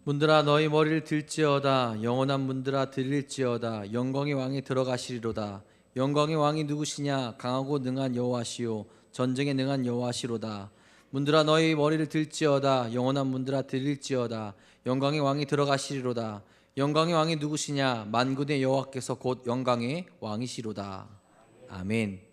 문들아 너희 머리를 들지어다. 영원한 문들아 들릴지어다. 영광의 왕이 들어가시리로다. 영광의 왕이 누구시냐? 강하고 능한 여호와시요 전쟁에 능한 여호와시로다. 문들아 너희 머리를 들지어다. 영원한 문들아 들릴지어다. 영광의 왕이 들어가시리로다. 영광의 왕이 누구시냐? 만군의 여호와께서 곧 영광의 왕이시로다. 아멘.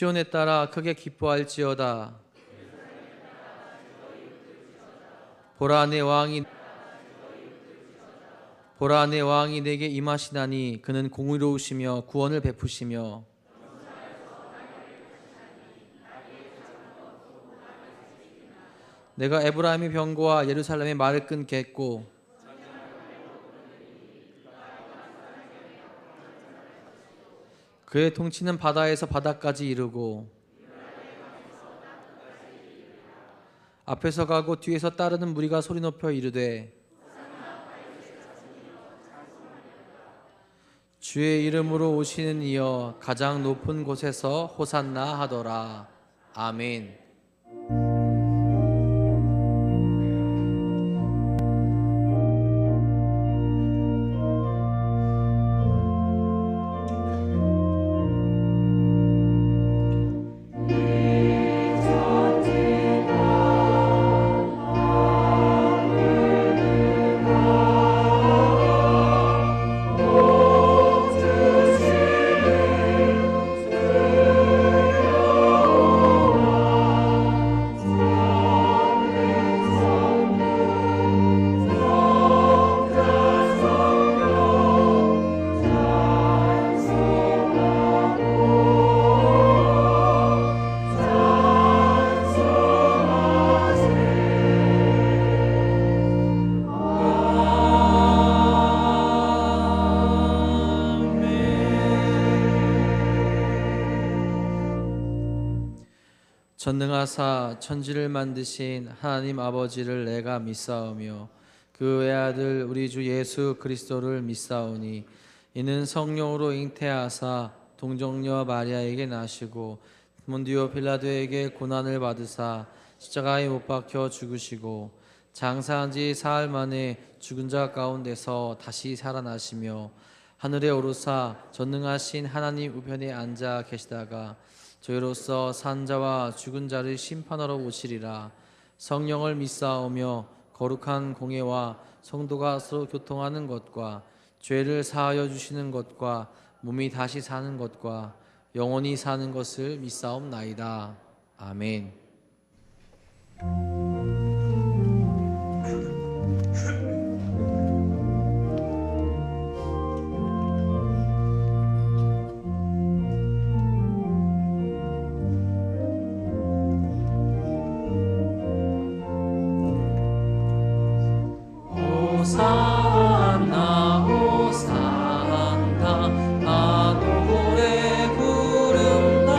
시온에 따라 크게 기뻐할지어다. 보라 내 왕이 내게 임하시나니 그는 공의로우시며 구원을 베푸시며 내가 에브라임의 병거와 예루살렘의 말을 끊겠고 그의 통치는 바다에서 바다까지 이르고 앞에서 가고 뒤에서 따르는 무리가 소리 높여 이르되 주의 이름으로 오시는 이여 가장 높은 곳에서 호산나 하더라. 아멘. 전능하사 천지를 만드신 하나님 아버지를 내가 믿사오며 그 외아들 우리 주 예수 그리스도를 믿사오니 이는 성령으로 잉태하사 동정녀 마리아에게 나시고 본디오 빌라도에게 고난을 받으사 십자가에 못 박혀 죽으시고 장사한 지 사흘 만에 죽은 자 가운데서 다시 살아나시며 하늘에 오르사 전능하신 하나님 우편에 앉아 계시다가 저희로서 산자와 죽은 자를 심판하러 오시리라. 성령을 믿사오며 거룩한 공예와 성도가 서로 교통하는 것과 죄를 사하여 주시는 것과 몸이 다시 사는 것과 영원히 사는 것을 믿사옵나이다. 아멘. 호산나 호산나 나 노래 부른다.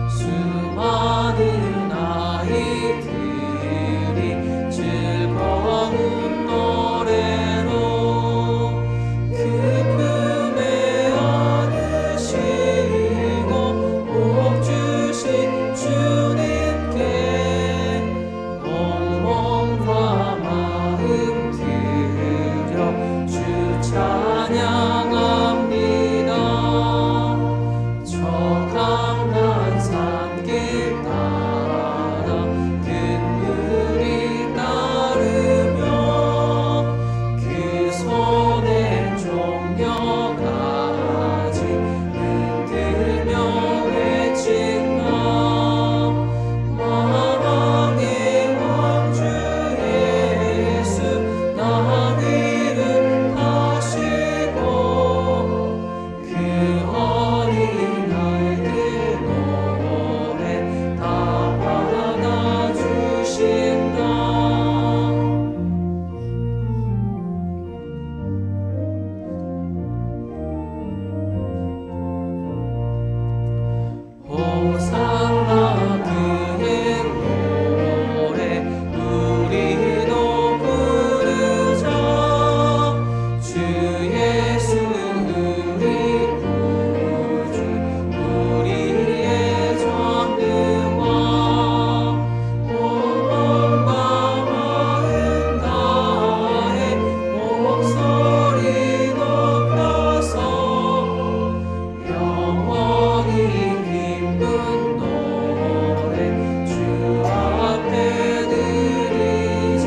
수많은 아이들이 즐거운 노래로 그 품에 안으시고 복 주신 주님께 온몸과 마음 드려 주 찬양합니다. 저 강난 산길 따라 큰 물이 따르며 그 손에 종려가지 흔들며 외친다. 만왕의 왕 주 예수 나 이름 타시고 그 어린 아이들 노래 다 받아주신다. 호산나 그의 노래 우리도 부르자. 주 예수 우리 구주 우리의 전능왕 온몸과 마음 다해 목소리 높여서 영원히 기쁜 노래 주 앞에 드리자.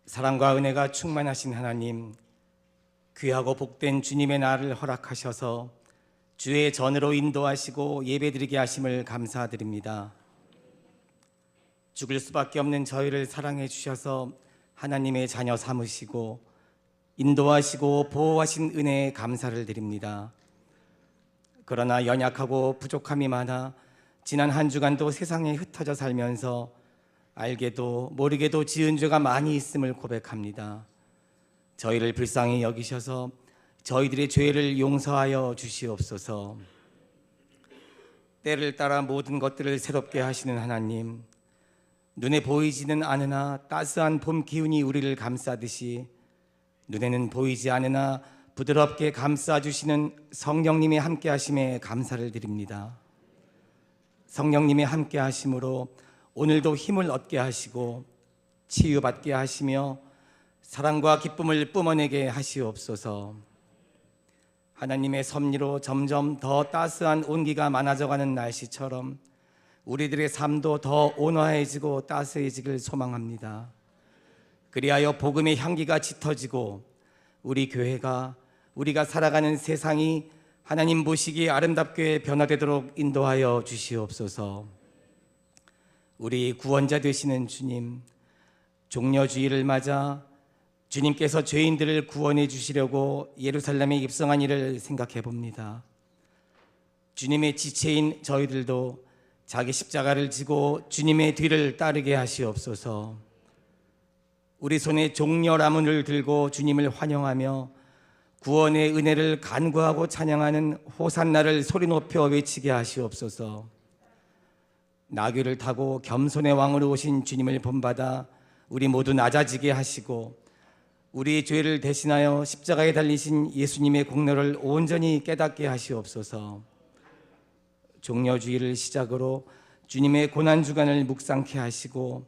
사랑과 은혜가 충만하신 하나님, 귀하고 복된 주님의 날을 허락하셔서 주의 전으로 인도하시고 예배드리게 하심을 감사드립니다. 죽을 수밖에 없는 저희를 사랑해 주셔서 하나님의 자녀 삼으시고 인도하시고 보호하신 은혜에 감사를 드립니다. 그러나 연약하고 부족함이 많아 지난 한 주간도 세상에 흩어져 살면서 알게도 모르게도 지은 죄가 많이 있음을 고백합니다. 저희를 불쌍히 여기셔서 저희들의 죄를 용서하여 주시옵소서. 때를 따라 모든 것들을 새롭게 하시는 하나님, 눈에 보이지는 않으나 따스한 봄 기운이 우리를 감싸듯이 눈에는 보이지 않으나 부드럽게 감싸주시는 성령님의 함께하심에 감사를 드립니다. 성령님의 함께하심으로 오늘도 힘을 얻게 하시고 치유받게 하시며 사랑과 기쁨을 뿜어내게 하시옵소서. 하나님의 섭리로 점점 더 따스한 온기가 많아져가는 날씨처럼 우리들의 삶도 더 온화해지고 따스해지길 소망합니다. 그리하여 복음의 향기가 짙어지고 우리 교회가 우리가 살아가는 세상이 하나님 보시기에 아름답게 변화되도록 인도하여 주시옵소서. 우리 구원자 되시는 주님, 종려주의를 맞아 주님께서 죄인들을 구원해 주시려고 예루살렘에 입성한 일을 생각해 봅니다. 주님의 지체인 저희들도 자기 십자가를 지고 주님의 뒤를 따르게 하시옵소서. 우리 손에 종려라문을 들고 주님을 환영하며 구원의 은혜를 간구하고 찬양하는 호산나를 소리 높여 외치게 하시옵소서. 나귀를 타고 겸손의 왕으로 오신 주님을 본받아 우리 모두 낮아지게 하시고 우리의 죄를 대신하여 십자가에 달리신 예수님의 공로를 온전히 깨닫게 하시옵소서. 종려주의를 시작으로 주님의 고난주간을 묵상케 하시고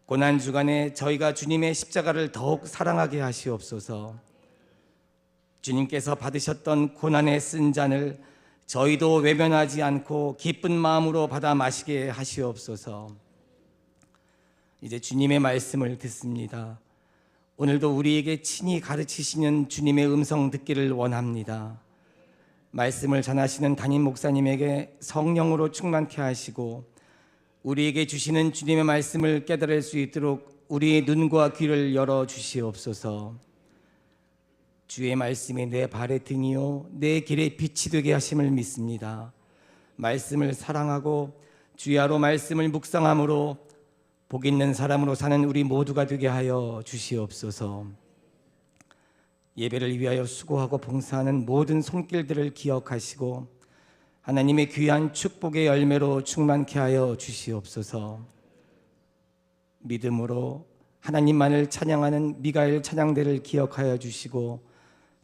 고난주간에 저희가 주님의 십자가를 더욱 사랑하게 하시옵소서. 주님께서 받으셨던 고난의 쓴 잔을 저희도 외면하지 않고 기쁜 마음으로 받아 마시게 하시옵소서. 이제 주님의 말씀을 듣습니다. 오늘도 우리에게 친히 가르치시는 주님의 음성 듣기를 원합니다. 말씀을 전하시는 담임 목사님에게 성령으로 충만케 하시고 우리에게 주시는 주님의 말씀을 깨달을 수 있도록 우리의 눈과 귀를 열어 주시옵소서. 주의 말씀이 내 발의 등이요 내 길의 빛이 되게 하심을 믿습니다. 말씀을 사랑하고 주야로 말씀을 묵상함으로 복 있는 사람으로 사는 우리 모두가 되게 하여 주시옵소서. 예배를 위하여 수고하고 봉사하는 모든 손길들을 기억하시고 하나님의 귀한 축복의 열매로 충만케 하여 주시옵소서. 믿음으로 하나님만을 찬양하는 미가엘 찬양대를 기억하여 주시고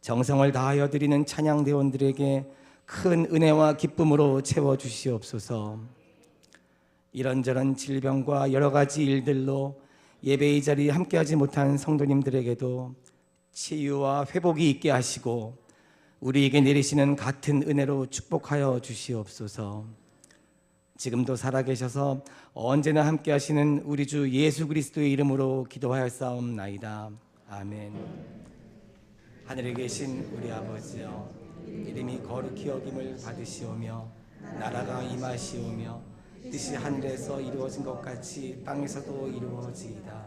정성을 다하여 드리는 찬양대원들에게 큰 은혜와 기쁨으로 채워 주시옵소서. 이런저런 질병과 여러 가지 일들로 예배의 자리에 함께하지 못한 성도님들에게도 치유와 회복이 있게 하시고 우리에게 내리시는 같은 은혜로 축복하여 주시옵소서. 지금도 살아계셔서 언제나 함께하시는 우리 주 예수 그리스도의 이름으로 기도하였사옵나이다. 아멘. 하늘에 계신 우리 아버지여, 이름이 거룩히 여김을 받으시오며 나라가 임하시오며 뜻이 하늘에서 이루어진 것 같이 땅에서도 이루어지이다.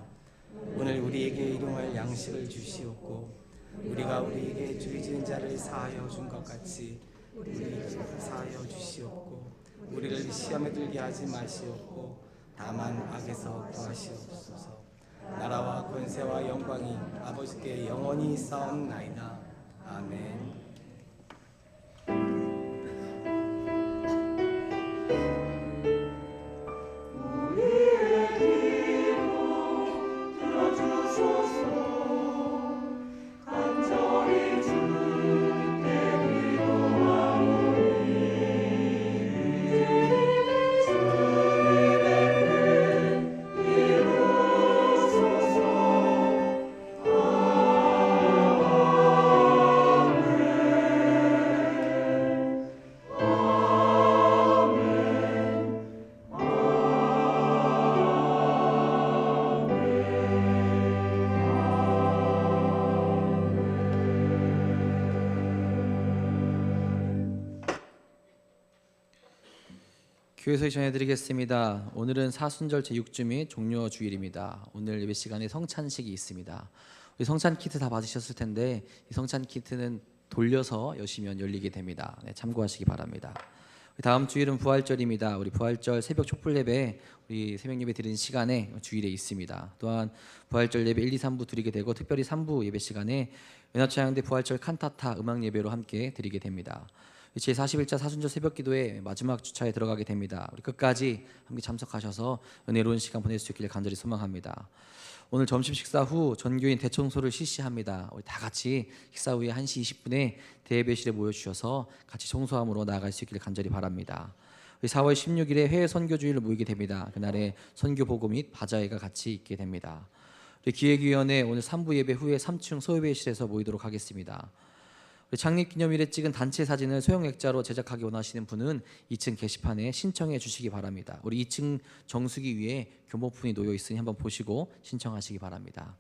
오늘 우리에게 일용할 양식을 주시옵고 우리가 우리에게 죄 지은 자를 사하여 준 것 같이 우리를 사하여 주시옵고 우리를 시험에 들게 하지 마시옵고 다만 악에서 구하시옵소서. 나라와 권세와 영광이 아버지께 영원히 있사옵나이다. 아멘. 교회에서 전해드리겠습니다. 오늘은 사순절 제6주 및 종려 주일입니다. 오늘 예배 시간에 성찬식이 있습니다. 우리 성찬 키트 다 받으셨을 텐데 이 성찬 키트는 돌려서 여시면 열리게 됩니다. 네, 참고하시기 바랍니다. 다음 주일은 부활절입니다. 우리 부활절 새벽 촛불 예배, 우리 새벽 예배 드리는 시간에 주일에 있습니다. 또한 부활절 예배 1, 2, 3부 드리게 되고 특별히 3부 예배 시간에 연합찬양대 부활절 칸타타 음악 예배로 함께 드리게 됩니다. 제41차 사순절 새벽기도의 마지막 주차에 들어가게 됩니다. 우리 끝까지 함께 참석하셔서 은혜로운 시간 보낼 수 있기를 간절히 소망합니다. 오늘 점심 식사 후 전교인 대청소를 실시합니다. 우리 다 같이 식사 후에 1시 20분에 대예배실에 모여주셔서 같이 청소함으로 나아갈 수 있기를 간절히 바랍니다. 우리 4월 16일에 해외 선교주일을 모이게 됩니다. 그날에 선교 보고 및 바자회가 같이 있게 됩니다. 우리 기획위원회 오늘 3부 예배 후에 3층 소예배실에서 모이도록 하겠습니다. 창립기념일에 찍은 단체 사진을 소형액자로 제작하기 원하시는 분은 2층 게시판에 신청해 주시기 바랍니다. 우리 2층 정수기 위에 교모품이 놓여 있으니 한번 보시고 신청하시기 바랍니다.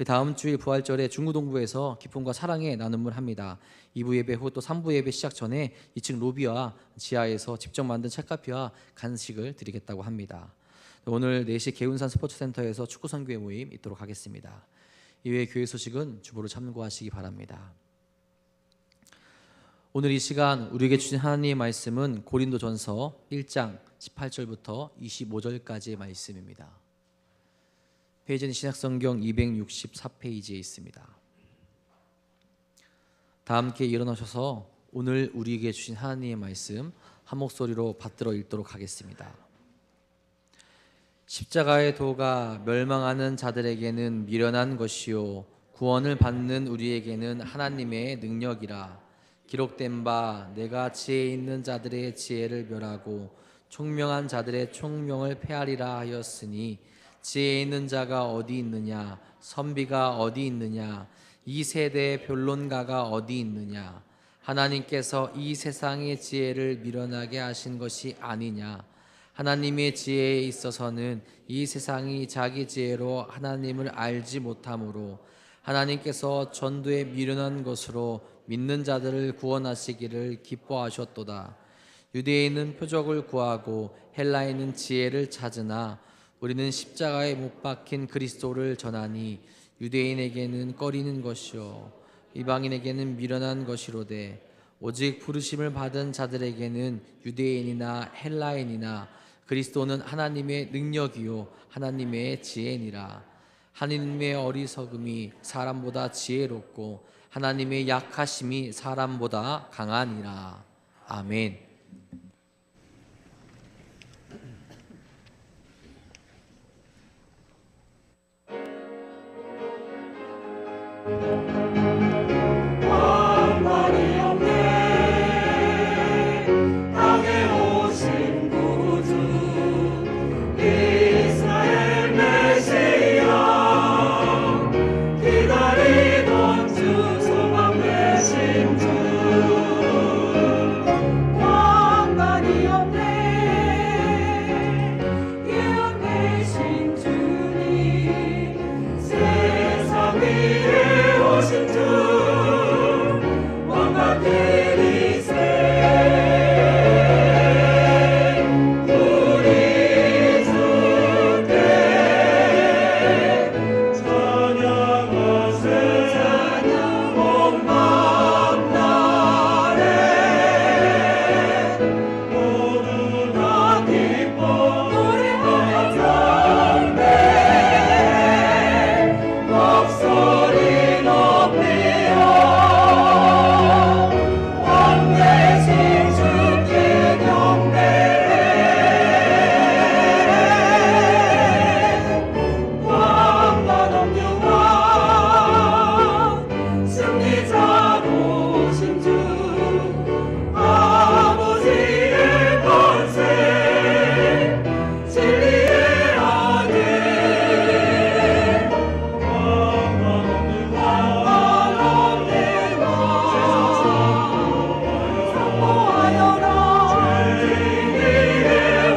다음 주일 부활절에 중구동부에서 기쁨과 사랑의 나눔을 합니다. 2부 예배 후 또 3부 예배 시작 전에 2층 로비와 지하에서 직접 만든 책카피와 간식을 드리겠다고 합니다. 오늘 4시 개운산 스포츠센터에서 축구 선교회 모임 있도록 하겠습니다. 이외의 교회 소식은 주보를 참고하시기 바랍니다. 오늘 이 시간 우리에게 주신 하나님의 말씀은 고린도전서 1장 18절부터 25절까지의 말씀입니다. 페이지는 신약성경 264페이지에 있습니다. 다 함께 일어나셔서 오늘 우리에게 주신 하나님의 말씀 한 목소리로 받들어 읽도록 하겠습니다. 십자가의 도가 멸망하는 자들에게는 미련한 것이요 구원을 받는 우리에게는 하나님의 능력이라. 기록된 바 내가 지혜 있는 자들의 지혜를 멸하고 총명한 자들의 총명을 폐하리라 하였으니 지혜 있는 자가 어디 있느냐 선비가 어디 있느냐 이 세대의 변론가가 어디 있느냐. 하나님께서 이 세상의 지혜를 미련하게 하신 것이 아니냐. 하나님의 지혜에 있어서는 이 세상이 자기 지혜로 하나님을 알지 못하므로 하나님께서 전도에 미련한 것으로 믿는 자들을 구원하시기를 기뻐하셨도다. 유대인은 표적을 구하고 헬라인은 지혜를 찾으나 우리는 십자가에 못 박힌 그리스도를 전하니 유대인에게는 꺼리는 것이요 이방인에게는 미련한 것이로되 오직 부르심을 받은 자들에게는 유대인이나 헬라인이나 그리스도는 하나님의 능력이요 하나님의 지혜니라. 하나님의 어리석음이 사람보다 지혜롭고 하나님의 약하심이 사람보다 강하니라. 아멘. 왕관이 없네 땅에 오신 구주 이스라엘 메시아 기다리던 주 소망 되신 주 왕관이 없네 예언 되신 주님 세상 위에 오신 주 왕과 들이세 우리 주께 찬양하세 찬양 온 만날에 모두 다 기뻐 노래하며 경배 목소리 높이어 왕 대신 주께 경배해 왕만 없는 왕 승리자로 오신 주 아버지의 권세 진리의 아들 왕만 없는 왕 선포하여라 진리의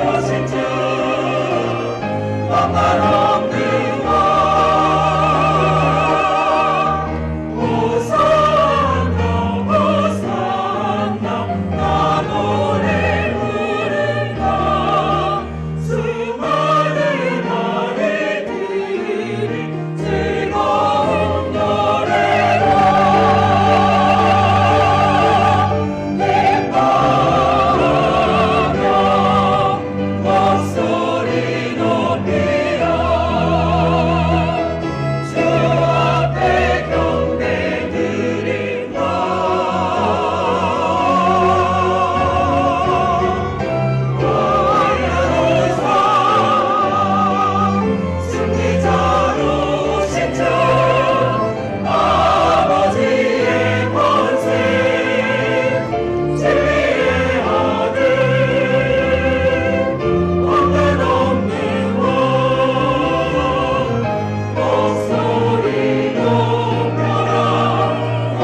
오신 주 왕만 없는 왕 호산나 호산나 나 노래 부른다 수많은 아이들이 즐거운 노래로 기뻐하며 목소리 높이어 주 앞에 경배 드린다. 승리자로 오신 주 아버지의 권세 진리의 아들 왕관 없는 왕 목소리 높여라 왕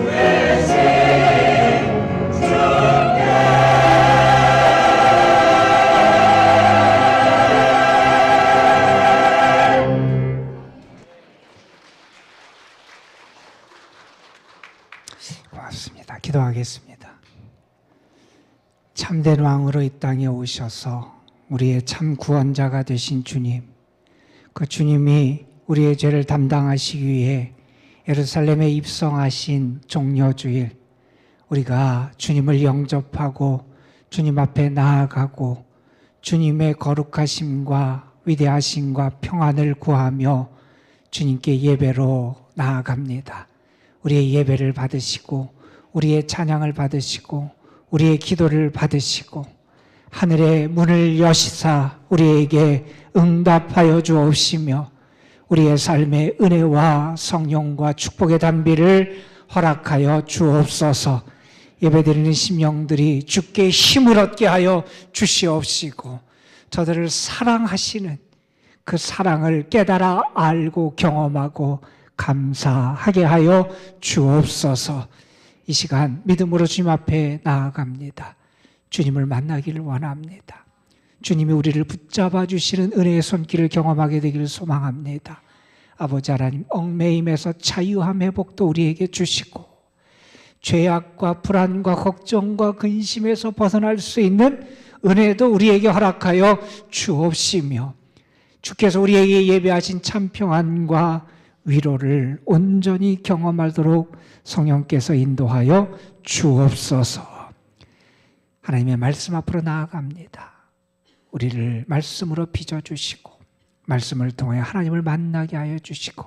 되신 주께 고맙습니다. 기도하겠습니다. 참된 왕으로 이 땅에 오셔서 우리의 참 구원자가 되신 주님, 그 주님이 우리의 죄를 담당하시기 위해 예루살렘에 입성하신 종려주일, 우리가 주님을 영접하고 주님 앞에 나아가고 주님의 거룩하심과 위대하심과 평안을 구하며 주님께 예배로 나아갑니다. 우리의 예배를 받으시고 우리의 찬양을 받으시고 우리의 기도를 받으시고 하늘의 문을 여시사 우리에게 응답하여 주옵시며 우리의 삶의 은혜와 성령과 축복의 단비를 허락하여 주옵소서. 예배드리는 심령들이 주께 힘을 얻게 하여 주시옵시고 저들을 사랑하시는 그 사랑을 깨달아 알고 경험하고 감사하게 하여 주옵소서. 이 시간 믿음으로 주님 앞에 나아갑니다. 주님을 만나기를 원합니다. 주님이 우리를 붙잡아 주시는 은혜의 손길을 경험하게 되기를 소망합니다. 아버지 하나님, 얽매임에서 자유함 회복도 우리에게 주시고 죄악과 불안과 걱정과 근심에서 벗어날 수 있는 은혜도 우리에게 허락하여 주옵시며 주께서 우리에게 예배하신 참 평안과 위로를 온전히 경험하도록 성령께서 인도하여 주옵소서. 하나님의 말씀 앞으로 나아갑니다. 우리를 말씀으로 빚어주시고 말씀을 통하여 하나님을 만나게 하여 주시고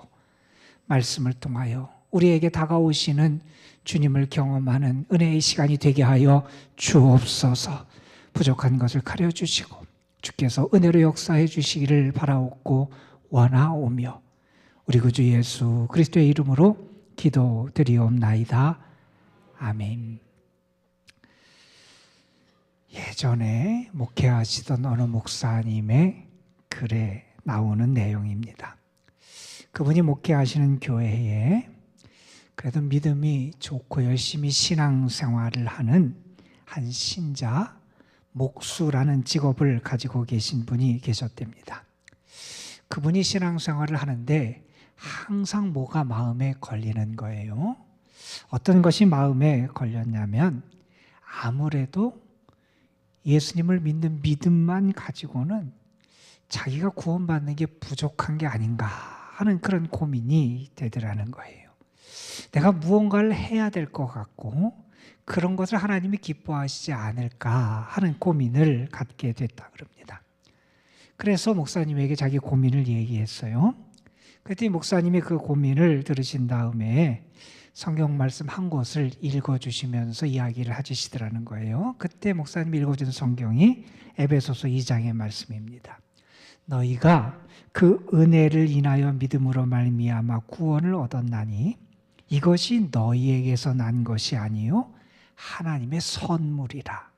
말씀을 통하여 우리에게 다가오시는 주님을 경험하는 은혜의 시간이 되게 하여 주옵소서. 부족한 것을 가려주시고 주께서 은혜로 역사해 주시기를 바라옵고 원하오며 우리 구주 예수 그리스도의 이름으로 기도드리옵나이다. 아멘. 예전에 목회하시던 어느 목사님의 글에 나오는 내용입니다. 그분이 목회하시는 교회에 그래도 믿음이 좋고 열심히 신앙생활을 하는 한 신자 목수라는 직업을 가지고 계신 분이 계셨답니다. 그분이 신앙생활을 하는데 항상 뭐가 마음에 걸리는 거예요. 어떤 것이 마음에 걸렸냐면 아무래도 예수님을 믿는 믿음만 가지고는 자기가 구원받는 게 부족한 게 아닌가 하는 그런 고민이 되더라는 거예요. 내가 무언가를 해야 될 것 같고 그런 것을 하나님이 기뻐하시지 않을까 하는 고민을 갖게 됐다 그럽니다. 그래서 목사님에게 자기 고민을 얘기했어요. 그랬더니 목사님이 그 고민을 들으신 다음에 성경 말씀 한 곳을 읽어주시면서 이야기를 해주시더라는 거예요. 그때 목사님이 읽어준 성경이 에베소서 2장의 말씀입니다. 너희가 그 은혜를 인하여 믿음으로 말미암아 구원을 얻었나니 이것이 너희에게서 난 것이 아니요 하나님의 선물이라.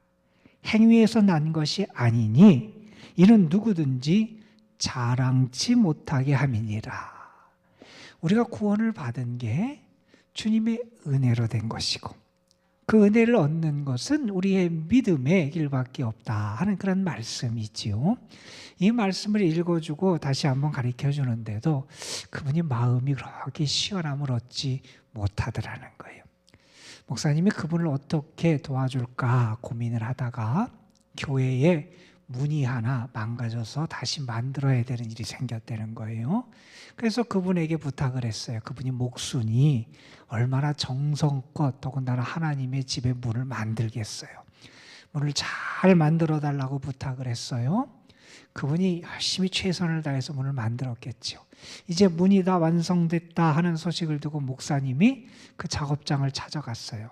행위에서 난 것이 아니니 이는 누구든지 자랑치 못하게 함이니라. 우리가 구원을 받은 게 주님의 은혜로 된 것이고 그 은혜를 얻는 것은 우리의 믿음의 길밖에 없다 하는 그런 말씀이지요. 이 말씀을 읽어주고 다시 한번 가르쳐 주는데도 그분이 마음이 그렇게 시원함을 얻지 못하더라는 거예요. 목사님이 그분을 어떻게 도와줄까 고민을 하다가 교회에 문이 하나 망가져서 다시 만들어야 되는 일이 생겼다는 거예요. 그래서 그분에게 부탁을 했어요. 그분이 목수니 얼마나 정성껏 더군다나 하나님의 집에 문을 만들겠어요. 문을 잘 만들어 달라고 부탁을 했어요. 그분이 열심히 최선을 다해서 문을 만들었겠죠. 이제 문이 다 완성됐다 하는 소식을 듣고 목사님이 그 작업장을 찾아갔어요.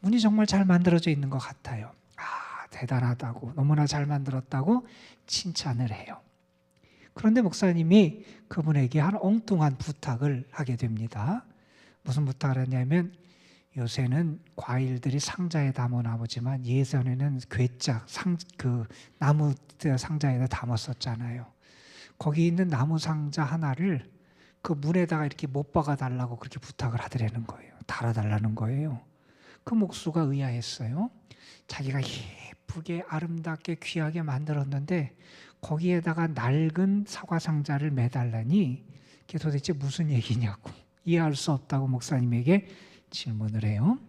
문이 정말 잘 만들어져 있는 것 같아요. 대단하다고 너무나 잘 만들었다고 칭찬을 해요. 그런데 목사님이 그분에게 한 엉뚱한 부탁을 하게 됩니다. 무슨 부탁을 했냐면 요새는 과일들이 상자에 담아 나오지만 예전에는 괴짝 그 나무 상자에다 담았었잖아요. 거기 있는 나무 상자 하나를 그 문에다가 이렇게 못 박아 달라고 그렇게 부탁을 하더라는 거예요. 달아달라는 거예요. 그 목수가 의아했어요. 자기가 예쁘게 아름답게 귀하게 만들었는데 거기에다가 낡은 사과 상자를 매달라니 그게 도대체 무슨 얘기냐고 이해할 수 없다고 목사님에게 질문을 해요.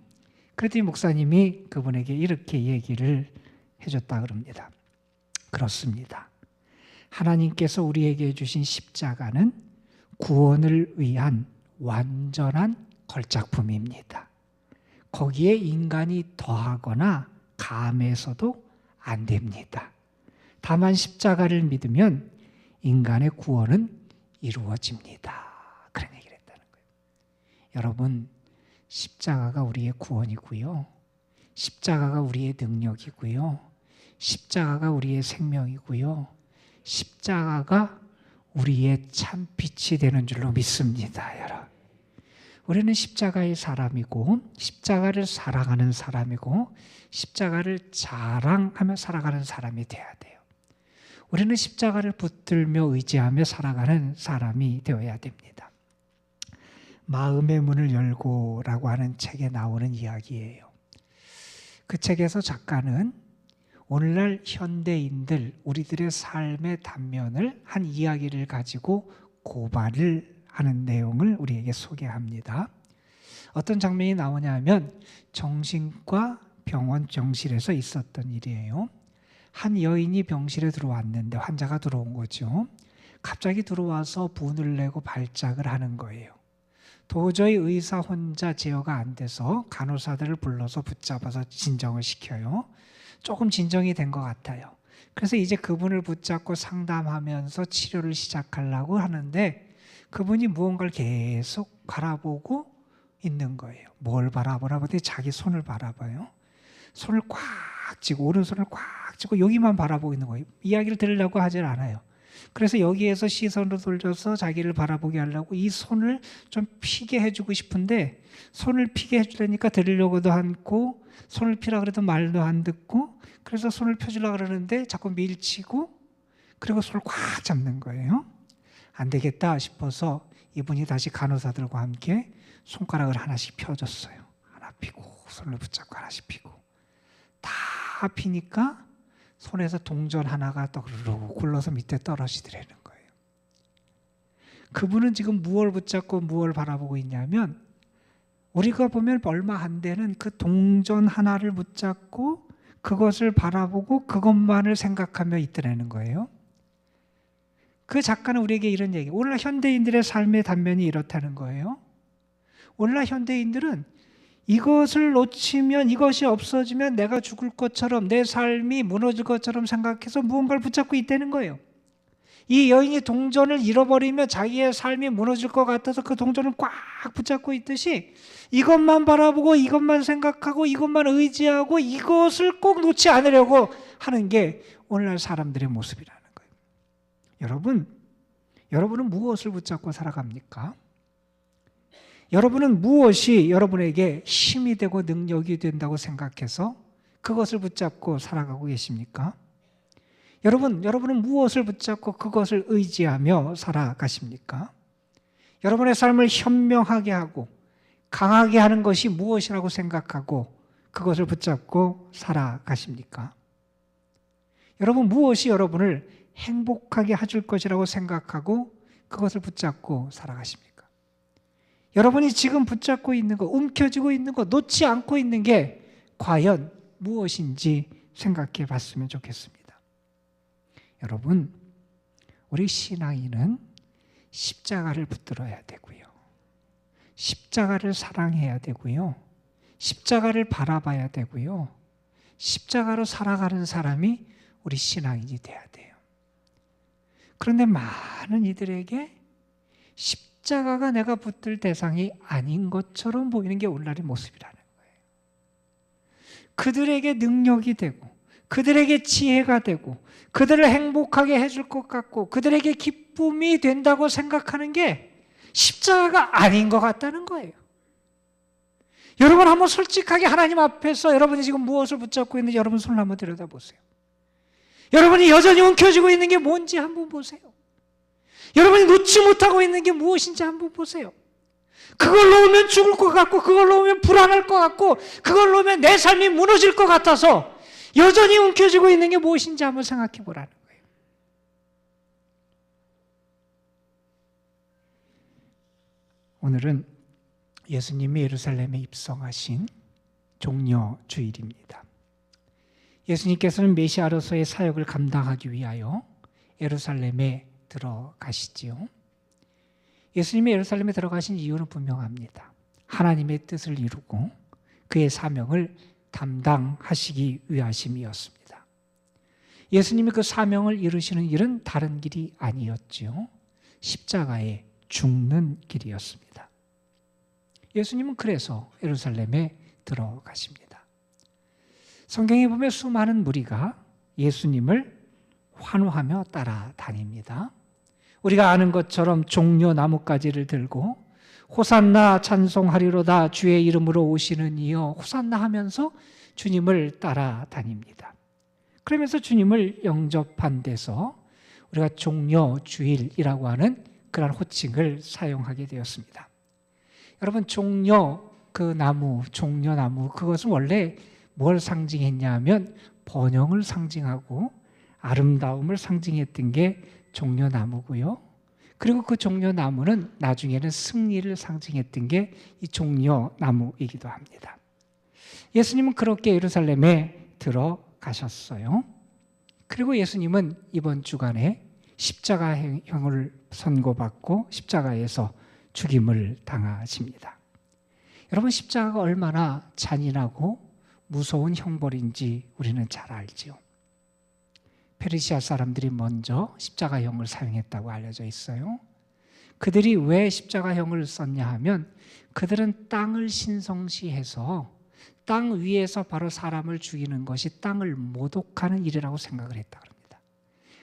그랬더니 목사님이 그분에게 이렇게 얘기를 해줬다 그럽니다. 그렇습니다. 하나님께서 우리에게 주신 십자가는 구원을 위한 완전한 걸작품입니다. 거기에 인간이 더하거나 감해서도 안 됩니다. 다만 십자가를 믿으면 인간의 구원은 이루어집니다. 그런 얘기를 했다는 거예요. 여러분, 십자가가 우리의 구원이고요. 십자가가 우리의 능력이고요. 십자가가 우리의 생명이고요. 십자가가 우리의 참 빛이 되는 줄로 믿습니다, 여러분. 우리는 십자가의 사람이고 십자가를 사랑하는 사람이고 십자가를 자랑하며 살아가는 사람이 되어야 돼요. 우리는 십자가를 붙들며 의지하며 살아가는 사람이 되어야 됩니다. 마음의 문을 열고라고 하는 책에 나오는 이야기예요. 그 책에서 작가는 오늘날 현대인들, 우리들의 삶의 단면을 한 이야기를 가지고 고발을 하는 내용을 우리에게 소개합니다. 어떤 장면이 나오냐면 정신과 병원 병실에서 있었던 일이에요. 한 여인이 병실에 들어왔는데 환자가 들어온 거죠. 갑자기 들어와서 분을 내고 발작을 하는 거예요. 도저히 의사 혼자 제어가 안 돼서 간호사들을 불러서 붙잡아서 진정을 시켜요. 조금 진정이 된 것 같아요. 그래서 이제 그분을 붙잡고 상담하면서 치료를 시작하려고 하는데 그분이 무언가를 계속 바라보고 있는 거예요. 뭘 바라보라고 했더니 자기 손을 바라봐요. 손을 꽉 쥐고 오른손을 꽉 쥐고 여기만 바라보고 있는 거예요. 이야기를 들으려고 하질 않아요. 그래서 여기에서 시선을 돌려서 자기를 바라보게 하려고 이 손을 좀 피게 해주고 싶은데 손을 피게 해주려니까 들으려고도 않고 손을 피라 그래도 말도 안 듣고 그래서 손을 펴주려고 그러는데 자꾸 밀치고 그리고 손을 꽉 잡는 거예요. 안 되겠다 싶어서 이분이 다시 간호사들과 함께 손가락을 하나씩 펴줬어요. 하나 피고 손을 붙잡고 하나씩 피고 다 피니까 손에서 동전 하나가 떠르르 굴러서 밑에 떨어지더라는 거예요. 그분은 지금 무엇을 붙잡고 무엇을 바라보고 있냐면 우리가 보면 얼마 안 되는 그 동전 하나를 붙잡고 그것을 바라보고 그것만을 생각하며 있더라는 거예요. 그 작가는 우리에게 이런 얘기, 오늘날 현대인들의 삶의 단면이 이렇다는 거예요. 오늘날 현대인들은 이것을 놓치면 이것이 없어지면 내가 죽을 것처럼 내 삶이 무너질 것처럼 생각해서 무언가를 붙잡고 있다는 거예요. 이 여인이 동전을 잃어버리면 자기의 삶이 무너질 것 같아서 그 동전을 꽉 붙잡고 있듯이 이것만 바라보고 이것만 생각하고 이것만 의지하고 이것을 꼭 놓지 않으려고 하는 게 오늘날 사람들의 모습이라는 거예요. 여러분은 무엇을 붙잡고 살아갑니까? 여러분은 무엇이 여러분에게 힘이 되고 능력이 된다고 생각해서 그것을 붙잡고 살아가고 계십니까? 여러분은 무엇을 붙잡고 그것을 의지하며 살아가십니까? 여러분의 삶을 현명하게 하고 강하게 하는 것이 무엇이라고 생각하고 그것을 붙잡고 살아가십니까? 여러분 무엇이 여러분을 행복하게 해줄 것이라고 생각하고 그것을 붙잡고 살아가십니까? 여러분이 지금 붙잡고 있는 것, 움켜쥐고 있는 것, 놓지 않고 있는 게 과연 무엇인지 생각해 봤으면 좋겠습니다. 여러분, 우리 신앙인은 십자가를 붙들어야 되고요. 십자가를 사랑해야 되고요. 십자가를 바라봐야 되고요. 십자가로 살아가는 사람이 우리 신앙인이 돼야 돼요. 그런데 많은 이들에게 십자가가 내가 붙들 대상이 아닌 것처럼 보이는 게 오늘날의 모습이라는 거예요. 그들에게 능력이 되고 그들에게 지혜가 되고 그들을 행복하게 해줄 것 같고 그들에게 기쁨이 된다고 생각하는 게 십자가가 아닌 것 같다는 거예요. 여러분 한번 솔직하게 하나님 앞에서 여러분이 지금 무엇을 붙잡고 있는지 여러분 손을 한번 들여다보세요. 여러분이 여전히 움켜쥐고 있는 게 뭔지 한번 보세요. 여러분이 놓지 못하고 있는 게 무엇인지 한번 보세요. 그걸 놓으면 죽을 것 같고 그걸 놓으면 불안할 것 같고 그걸 놓으면 내 삶이 무너질 것 같아서 여전히 움켜쥐고 있는 게 무엇인지 한번 생각해 보라는 거예요. 오늘은 예수님이 예루살렘에 입성하신 종려주일입니다. 예수님께서는 메시아로서의 사역을 감당하기 위하여 예루살렘에 들어가시지요. 예수님이 예루살렘에 들어가신 이유는 분명합니다. 하나님의 뜻을 이루고 그의 사명을 담당하시기 위하심이었습니다. 예수님이 그 사명을 이루시는 길은 다른 길이 아니었지요. 십자가에 죽는 길이었습니다. 예수님은 그래서 예루살렘에 들어가십니다. 성경에 보면 수많은 무리가 예수님을 환호하며 따라다닙니다. 우리가 아는 것처럼 종려 나뭇가지를 들고 호산나 찬송하리로다 주의 이름으로 오시는 이여 호산나 하면서 주님을 따라다닙니다. 그러면서 주님을 영접한 데서 우리가 종려 주일이라고 하는 그런 호칭을 사용하게 되었습니다. 여러분, 종려 종려나무 그것은 원래 뭘 상징했냐 하면 번영을 상징하고 아름다움을 상징했던 게 종려나무고요. 그리고 그 종려나무는 나중에는 승리를 상징했던 게 이 종려나무이기도 합니다. 예수님은 그렇게 예루살렘에 들어가셨어요. 그리고 예수님은 이번 주간에 십자가형을 선고받고 십자가에서 죽임을 당하십니다. 여러분, 십자가가 얼마나 잔인하고 무서운 형벌인지 우리는 잘 알지요. 페르시아 사람들이 먼저 십자가형을 사용했다고 알려져 있어요. 그들이 왜 십자가형을 썼냐 하면 그들은 땅을 신성시해서 땅 위에서 바로 사람을 죽이는 것이 땅을 모독하는 일이라고 생각을 했다 그럽니다.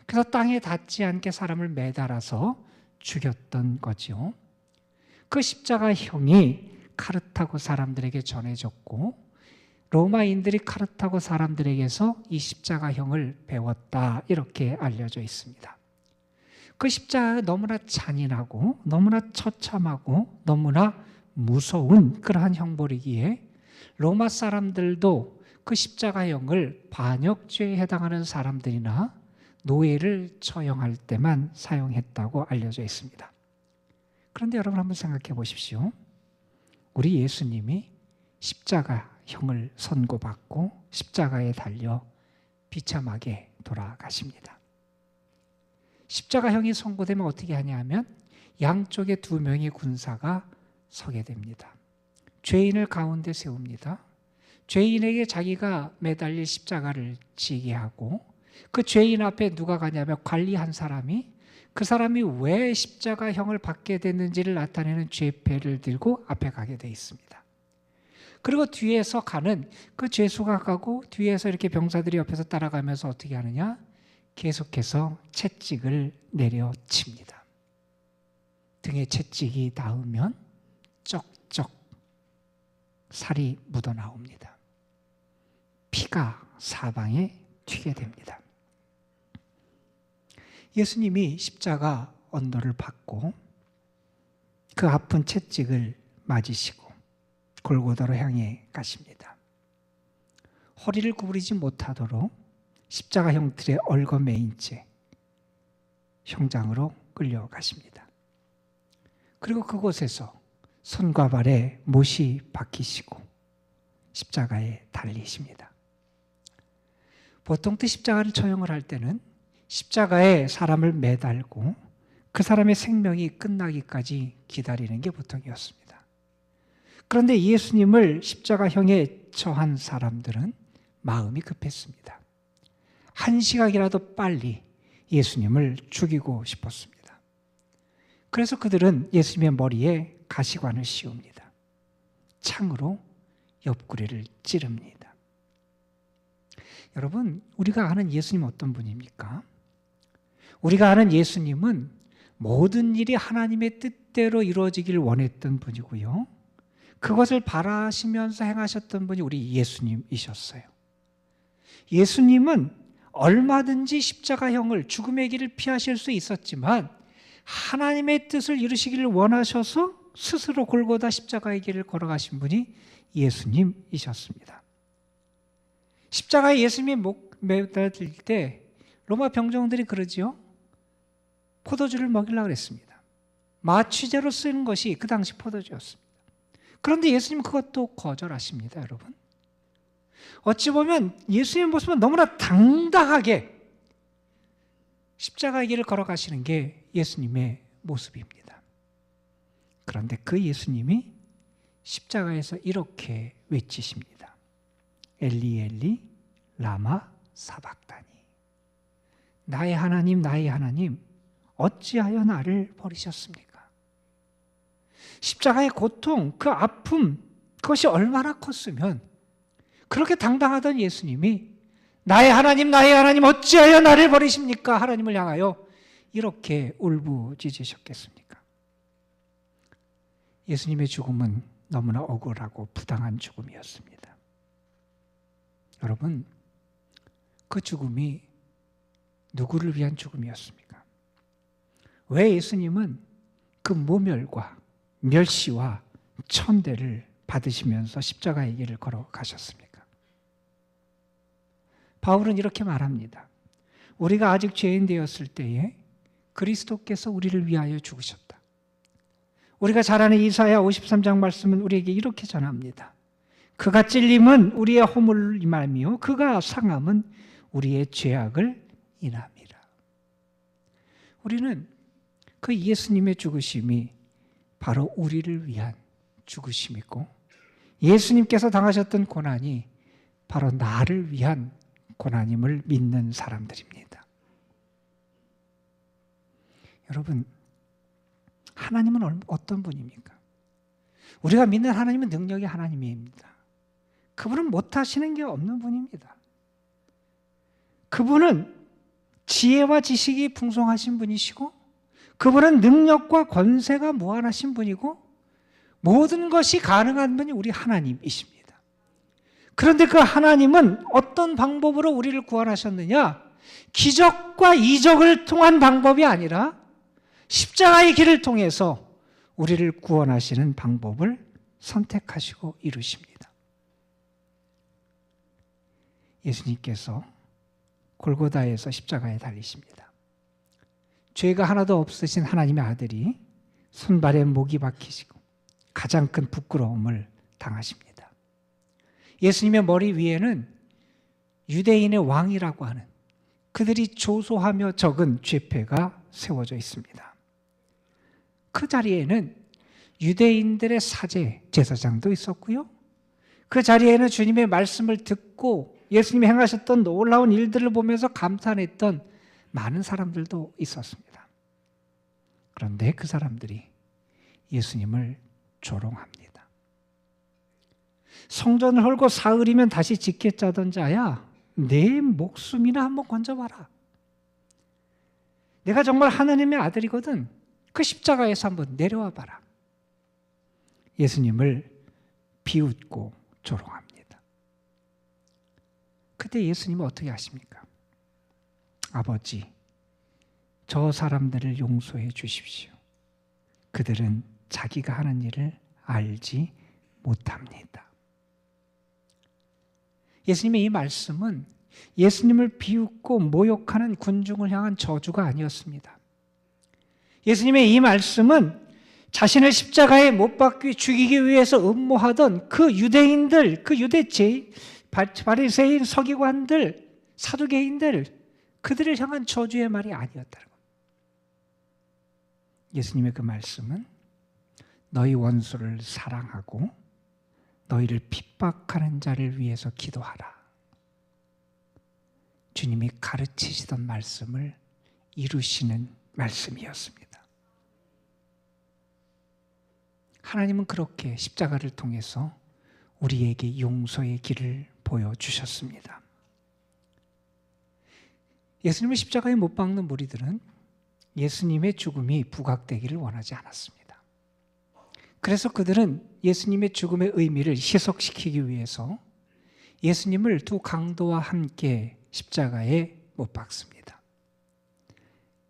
그래서 땅에 닿지 않게 사람을 매달아서 죽였던 거죠. 그 십자가형이 카르타고 사람들에게 전해졌고 로마인들이 카르타고 사람들에게서 이 십자가형을 배웠다 이렇게 알려져 있습니다. 그 십자가가 너무나 잔인하고 너무나 처참하고 너무나 무서운 그러한 형벌이기에 로마 사람들도 그 십자가형을 반역죄에 해당하는 사람들이나 노예를 처형할 때만 사용했다고 알려져 있습니다. 그런데 여러분 한번 생각해 보십시오. 우리 예수님이 십자가형을 선고받고 십자가에 달려 비참하게 돌아가십니다. 십자가형이 선고되면 어떻게 하냐 하면 양쪽에 2명의 군사가 서게 됩니다. 죄인을 가운데 세웁니다. 죄인에게 자기가 매달릴 십자가를 지게 하고 그 죄인 앞에 누가 가냐면 관리한 사람이 그 사람이 왜 십자가형을 받게 됐는지를 나타내는 죄패를 들고 앞에 가게 돼 있습니다. 그리고 뒤에서 가는 그 죄수가 가고 뒤에서 이렇게 병사들이 옆에서 따라가면서 어떻게 하느냐? 계속해서 채찍을 내려칩니다. 등에 채찍이 닿으면 쩍쩍 살이 묻어나옵니다. 피가 사방에 튀게 됩니다. 예수님이 십자가 언도를 받고 그 아픈 채찍을 맞으시고 골고다로 향해 가십니다. 허리를 구부리지 못하도록 십자가 형틀에 얽어매인 채 형장으로 끌려가십니다. 그리고 그곳에서 손과 발에 못이 박히시고 십자가에 달리십니다. 보통 십자가를 처형을 할 때는 십자가에 사람을 매달고 그 사람의 생명이 끝나기까지 기다리는 게 보통이었습니다. 그런데 예수님을 십자가형에 처한 사람들은 마음이 급했습니다. 한 시각이라도 빨리 예수님을 죽이고 싶었습니다. 그래서 그들은 예수님의 머리에 가시관을 씌웁니다. 창으로 옆구리를 찌릅니다. 여러분, 우리가 아는 예수님 어떤 분입니까? 우리가 아는 예수님은 모든 일이 하나님의 뜻대로 이루어지길 원했던 분이고요. 그것을 바라시면서 행하셨던 분이 우리 예수님이셨어요. 예수님은 얼마든지 십자가형을 죽음의 길을 피하실 수 있었지만 하나님의 뜻을 이루시기를 원하셔서 스스로 골고다 십자가의 길을 걸어가신 분이 예수님이셨습니다. 십자가에 예수님이 목 매달릴 때 로마 병정들이 그러지요. 포도주를 먹이려고 그랬습니다. 마취제로 쓰는 것이 그 당시 포도주였습니다. 그런데 예수님은 그것도 거절하십니다, 여러분. 어찌 보면 예수님의 모습은 너무나 당당하게 십자가의 길을 걸어가시는 게 예수님의 모습입니다. 그런데 그 예수님이 십자가에서 이렇게 외치십니다. 엘리 엘리 라마 사박다니. 나의 하나님 나의 하나님 어찌하여 나를 버리셨습니까? 십자가의 고통, 그 아픔, 그것이 얼마나 컸으면 그렇게 당당하던 예수님이 나의 하나님 어찌하여 나를 버리십니까? 하나님을 향하여 이렇게 울부짖으셨겠습니까? 예수님의 죽음은 너무나 억울하고 부당한 죽음이었습니다. 여러분, 그 죽음이 누구를 위한 죽음이었습니까? 왜 예수님은 그 모멸과 멸시와 천대를 받으시면서 십자가의 길을 걸어가셨습니까? 바울은 이렇게 말합니다. 우리가 아직 죄인 되었을 때에 그리스도께서 우리를 위하여 죽으셨다. 우리가 잘 아는 이사야 53장 말씀은 우리에게 이렇게 전합니다. 그가 찔림은 우리의 허물을 인함이요 그가 상함은 우리의 죄악을 인함이라. 우리는 그 예수님의 죽으심이 바로 우리를 위한 죽으심이고 예수님께서 당하셨던 고난이 바로 나를 위한 고난임을 믿는 사람들입니다. 여러분, 하나님은 어떤 분입니까? 우리가 믿는 하나님은 능력의 하나님입니다. 그분은 못하시는 게 없는 분입니다. 그분은 지혜와 지식이 풍성하신 분이시고 그분은 능력과 권세가 무한하신 분이고 모든 것이 가능한 분이 우리 하나님이십니다. 그런데 그 하나님은 어떤 방법으로 우리를 구원하셨느냐? 기적과 이적을 통한 방법이 아니라 십자가의 길을 통해서 우리를 구원하시는 방법을 선택하시고 이루십니다. 예수님께서 골고다에서 십자가에 달리십니다. 죄가 하나도 없으신 하나님의 아들이 손발에 목이 박히시고 가장 큰 부끄러움을 당하십니다. 예수님의 머리 위에는 유대인의 왕이라고 하는 그들이 조소하며 적은 죄패가 세워져 있습니다. 그 자리에는 유대인들의 사제, 제사장도 있었고요. 그 자리에는 주님의 말씀을 듣고 예수님이 행하셨던 놀라운 일들을 보면서 감탄했던 많은 사람들도 있었습니다. 그런데 그 사람들이 예수님을 조롱합니다. 성전을 헐고 사흘이면 다시 짓겠자던 자야, 내 목숨이나 한번 건져봐라. 내가 정말 하나님의 아들이거든. 그 십자가에서 한번 내려와 봐라. 예수님을 비웃고 조롱합니다. 그때 예수님은 어떻게 하십니까? 아버지, 저 사람들을 용서해 주십시오. 그들은 자기가 하는 일을 알지 못합니다. 예수님의 이 말씀은 예수님을 비웃고 모욕하는 군중을 향한 저주가 아니었습니다. 예수님의 이 말씀은 자신을 십자가에 못 박기 죽이기 위해서 음모하던 그 유대인들, 그 유대제 바리새인 서기관들, 사두개인들, 그들을 향한 저주의 말이 아니었다는 겁니다. 예수님의 그 말씀은 너희 원수를 사랑하고 너희를 핍박하는 자를 위해서 기도하라. 주님이 가르치시던 말씀을 이루시는 말씀이었습니다. 하나님은 그렇게 십자가를 통해서 우리에게 용서의 길을 보여주셨습니다. 예수님을 십자가에 못 박는 무리들은 예수님의 죽음이 부각되기를 원하지 않았습니다. 그래서 그들은 예수님의 죽음의 의미를 희석시키기 위해서 예수님을 두 강도와 함께 십자가에 못 박습니다.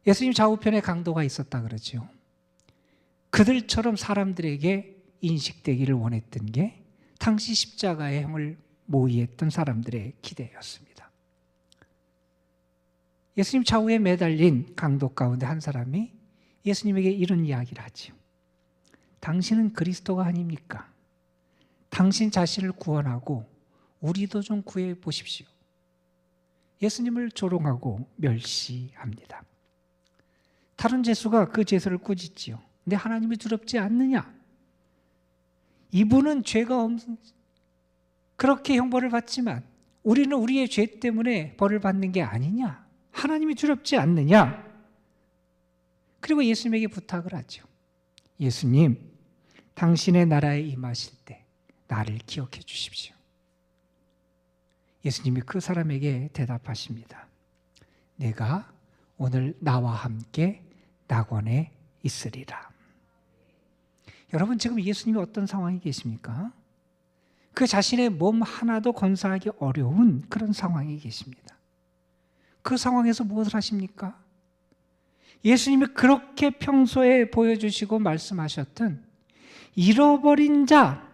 예수님 좌우편에 강도가 있었다 그러죠. 그들처럼 사람들에게 인식되기를 원했던 게 당시 십자가의 형을 모의했던 사람들의 기대였습니다. 예수님 좌우에 매달린 강도 가운데 한 사람이 예수님에게 이런 이야기를 하죠. 당신은 그리스도가 아닙니까? 당신 자신을 구원하고 우리도 좀 구해 보십시오. 예수님을 조롱하고 멸시합니다. 다른 죄수가 그 죄수를 꾸짖지요. 근데 하나님이 두렵지 않느냐? 이분은 죄가 없는, 그렇게 형벌을 받지만 우리는 우리의 죄 때문에 벌을 받는 게 아니냐? 하나님이 두렵지 않느냐? 그리고 예수님에게 부탁을 하죠. 예수님, 당신의 나라에 임하실 때 나를 기억해 주십시오. 예수님이 그 사람에게 대답하십니다. 내가 오늘 나와 함께 낙원에 있으리라. 여러분, 지금 예수님이 어떤 상황에 계십니까? 그 자신의 몸 하나도 건사하기 어려운 그런 상황에 계십니다. 그 상황에서 무엇을 하십니까? 예수님이 그렇게 평소에 보여주시고 말씀하셨던 잃어버린 자,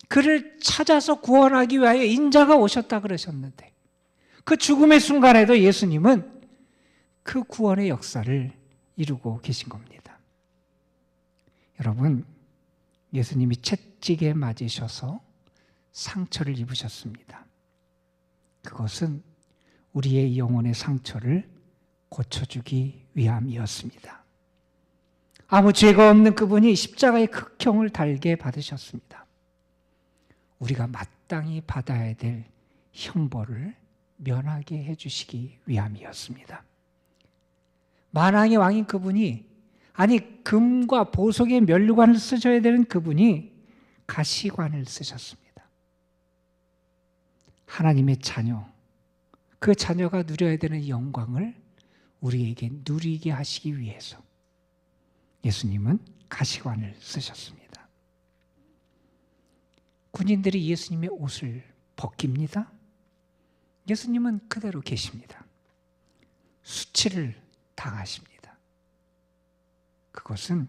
그를 찾아서 구원하기 위하여 인자가 오셨다 그러셨는데, 그 죽음의 순간에도 예수님은 그 구원의 역사를 이루고 계신 겁니다. 여러분, 예수님이 채찍에 맞으셔서 상처를 입으셨습니다. 그것은 우리의 영혼의 상처를 고쳐주기 위함이었습니다. 아무 죄가 없는 그분이 십자가의 극형을 달게 받으셨습니다. 우리가 마땅히 받아야 될 형벌을 면하게 해주시기 위함이었습니다. 만왕의 왕인 그분이, 아니 금과 보석의 면류관을 쓰셔야 되는 그분이 가시관을 쓰셨습니다. 하나님의 자녀, 그 자녀가 누려야 되는 영광을 우리에게 누리게 하시기 위해서 예수님은 가시관을 쓰셨습니다. 군인들이 예수님의 옷을 벗깁니다. 예수님은 그대로 계십니다. 수치를 당하십니다. 그것은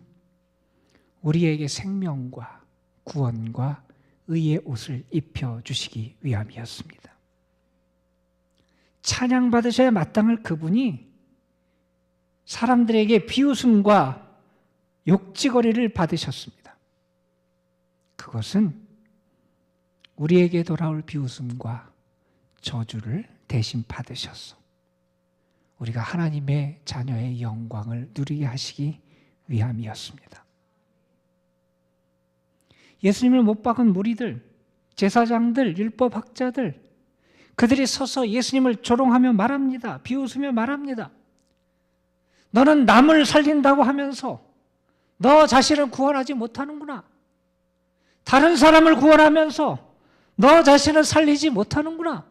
우리에게 생명과 구원과 의의 옷을 입혀주시기 위함이었습니다. 찬양받으셔야 마땅할 그분이 사람들에게 비웃음과 욕지거리를 받으셨습니다. 그것은 우리에게 돌아올 비웃음과 저주를 대신 받으셨어. 우리가 하나님의 자녀의 영광을 누리게 하시기 위함이었습니다. 예수님을 못 박은 무리들, 제사장들, 율법학자들, 그들이 서서 예수님을 조롱하며 말합니다. 비웃으며 말합니다. 너는 남을 살린다고 하면서 너 자신을 구원하지 못하는구나. 다른 사람을 구원하면서 너 자신을 살리지 못하는구나.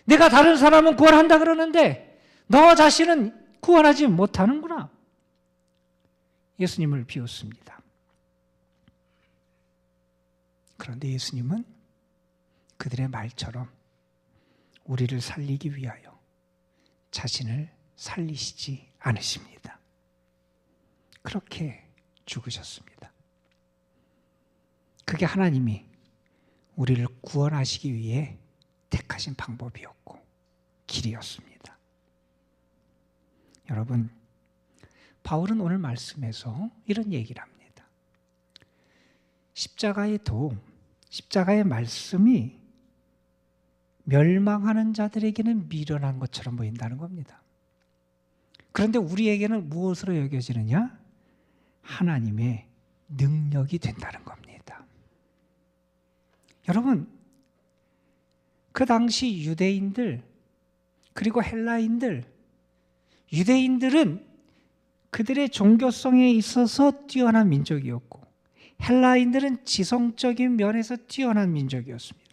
내가 다른 사람은 구원한다 그러는데 너 자신은 구원하지 못하는구나. 예수님을 비웃습니다. 그런데 예수님은 그들의 말처럼 우리를 살리기 위하여 자신을 살리시지 않으십니다. 그렇게 죽으셨습니다. 그게 하나님이 우리를 구원하시기 위해 택하신 방법이었고 길이었습니다. 여러분, 바울은 오늘 말씀에서 이런 얘기를 합니다. 십자가의 도움, 십자가의 말씀이 멸망하는 자들에게는 미련한 것처럼 보인다는 겁니다. 그런데 우리에게는 무엇으로 여겨지느냐? 하나님의 능력이 된다는 겁니다. 여러분, 그 당시 유대인들 그리고 헬라인들, 유대인들은 그들의 종교성에 있어서 뛰어난 민족이었고 헬라인들은 지성적인 면에서 뛰어난 민족이었습니다.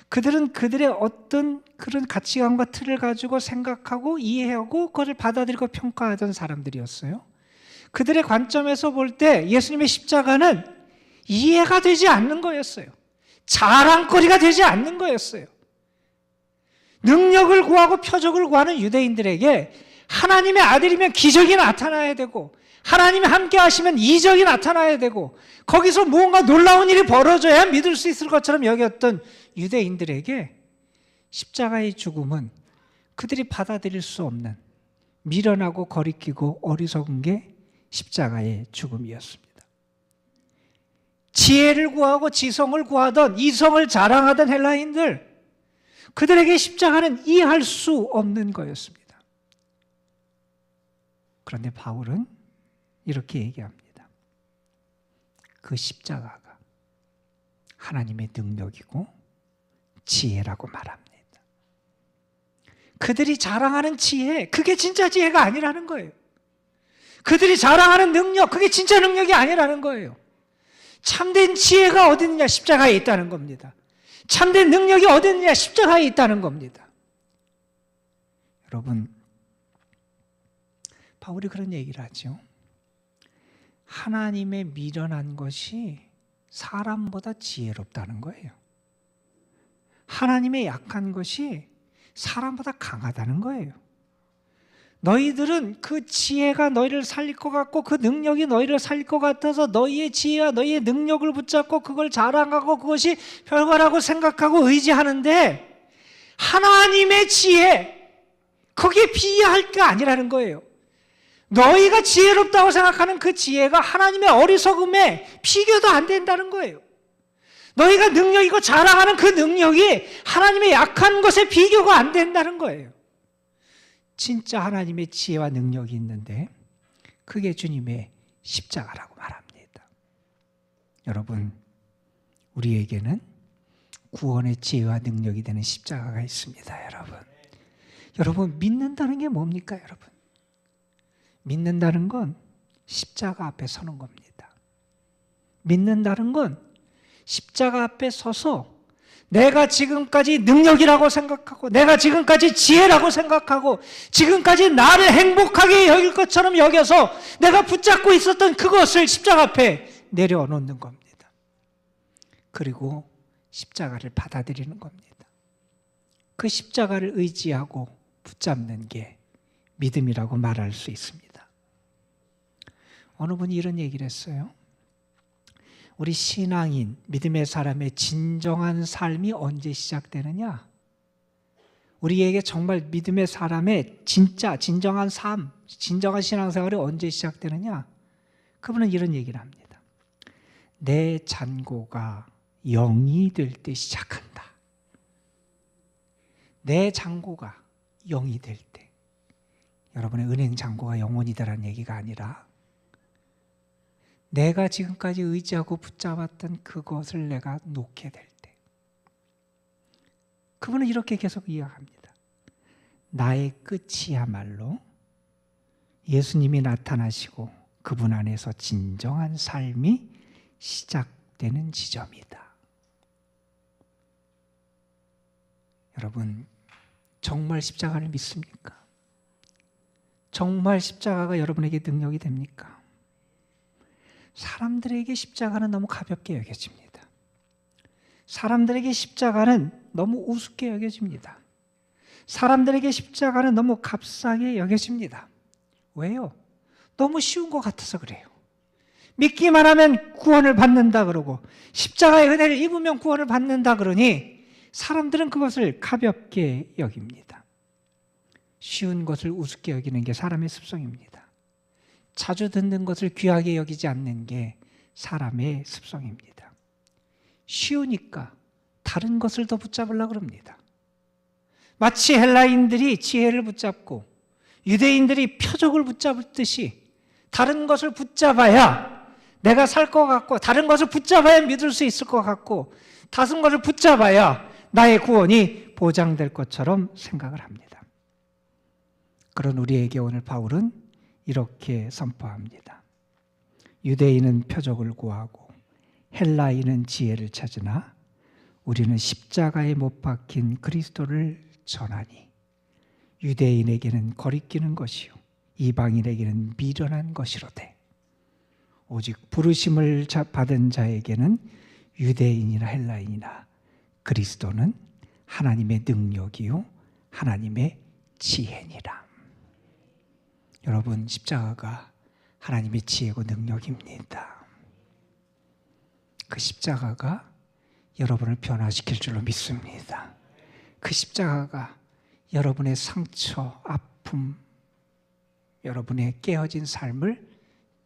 그들은 그들의 어떤 그런 가치관과 틀을 가지고 생각하고 이해하고 그것을 받아들이고 평가하던 사람들이었어요. 그들의 관점에서 볼 때 예수님의 십자가는 이해가 되지 않는 거였어요. 자랑거리가 되지 않는 거였어요. 능력을 구하고 표적을 구하는 유대인들에게 하나님의 아들이면 기적이 나타나야 되고 하나님이 함께 하시면 이적이 나타나야 되고 거기서 무언가 놀라운 일이 벌어져야 믿을 수 있을 것처럼 여겼던 유대인들에게 십자가의 죽음은 그들이 받아들일 수 없는 미련하고 거리끼고 어리석은 게 십자가의 죽음이었습니다. 지혜를 구하고 지성을 구하던 이성을 자랑하던 헬라인들, 그들에게 십자가는 이해할 수 없는 거였습니다. 그런데 바울은 이렇게 얘기합니다. 그 십자가가 하나님의 능력이고 지혜라고 말합니다. 그들이 자랑하는 지혜, 그게 진짜 지혜가 아니라는 거예요. 그들이 자랑하는 능력, 그게 진짜 능력이 아니라는 거예요. 참된 지혜가 어디 있느냐? 십자가에 있다는 겁니다. 참된 능력이 어딨냐? 십자가에 있다는 겁니다. 여러분, 바울이 그런 얘기를 하죠. 하나님의 미련한 것이 사람보다 지혜롭다는 거예요. 하나님의 약한 것이 사람보다 강하다는 거예요. 너희들은 그 지혜가 너희를 살릴 것 같고 그 능력이 너희를 살릴 것 같아서 너희의 지혜와 너희의 능력을 붙잡고 그걸 자랑하고 그것이 별거라고 생각하고 의지하는데 하나님의 지혜, 거기에 비교할 게 아니라는 거예요. 너희가 지혜롭다고 생각하는 그 지혜가 하나님의 어리석음에 비교도 안 된다는 거예요. 너희가 능력이고 자랑하는 그 능력이 하나님의 약한 것에 비교가 안 된다는 거예요. 진짜 하나님의 지혜와 능력이 있는데 그게 주님의 십자가라고 말합니다. 여러분, 우리에게는 구원의 지혜와 능력이 되는 십자가가 있습니다. 여러분 믿는다는 게 뭡니까? 여러분, 믿는다는 건 십자가 앞에 서는 겁니다. 믿는다는 건 십자가 앞에 서서 내가 지금까지 능력이라고 생각하고 내가 지금까지 지혜라고 생각하고 지금까지 나를 행복하게 여길 것처럼 여겨서 내가 붙잡고 있었던 그것을 십자가 앞에 내려놓는 겁니다. 그리고 십자가를 받아들이는 겁니다. 그 십자가를 의지하고 붙잡는 게 믿음이라고 말할 수 있습니다. 어느 분이 이런 얘기를 했어요. 우리 신앙인, 믿음의 사람의 진정한 삶이 언제 시작되느냐? 우리에게 정말 믿음의 사람의 진정한 삶, 진정한 신앙생활이 언제 시작되느냐? 그분은 이런 얘기를 합니다. 내 잔고가 0이 될 때 시작한다. 내 잔고가 0이 될 때. 여러분의 은행 잔고가 영원이다라는 얘기가 아니라 내가 지금까지 의지하고 붙잡았던 그것을 내가 놓게 될 때. 그분은 이렇게 계속 이야기합니다. 나의 끝이야말로 예수님이 나타나시고 그분 안에서 진정한 삶이 시작되는 지점이다. 여러분, 정말 십자가를 믿습니까? 정말 십자가가 여러분에게 능력이 됩니까? 사람들에게 십자가는 너무 가볍게 여겨집니다. 사람들에게 십자가는 너무 우습게 여겨집니다. 사람들에게 십자가는 너무 값싸게 여겨집니다. 왜요? 너무 쉬운 것 같아서 그래요. 믿기만 하면 구원을 받는다 그러고 십자가의 은혜를 입으면 구원을 받는다 그러니 사람들은 그것을 가볍게 여깁니다. 쉬운 것을 우습게 여기는 게 사람의 습성입니다. 자주 듣는 것을 귀하게 여기지 않는 게 사람의 습성입니다. 쉬우니까 다른 것을 더 붙잡으려고 합니다. 마치 헬라인들이 지혜를 붙잡고 유대인들이 표적을 붙잡듯이 다른 것을 붙잡아야 내가 살 것 같고 다른 것을 붙잡아야 믿을 수 있을 것 같고 다른 것을 붙잡아야 나의 구원이 보장될 것처럼 생각을 합니다. 그런 우리에게 오늘 바울은 이렇게 선포합니다. 유대인은 표적을 구하고 헬라인은 지혜를 찾으나 우리는 십자가에 못 박힌 그리스도를 전하니 유대인에게는 거리끼는 것이요 이방인에게는 미련한 것이로되 오직 부르심을 받은 자에게는 유대인이나 헬라인이나 그리스도는 하나님의 능력이요 하나님의 지혜니라. 여러분, 십자가가 하나님의 지혜고 능력입니다. 그 십자가가 여러분을 변화시킬 줄로 믿습니다. 그 십자가가 여러분의 상처, 아픔, 여러분의 깨어진 삶을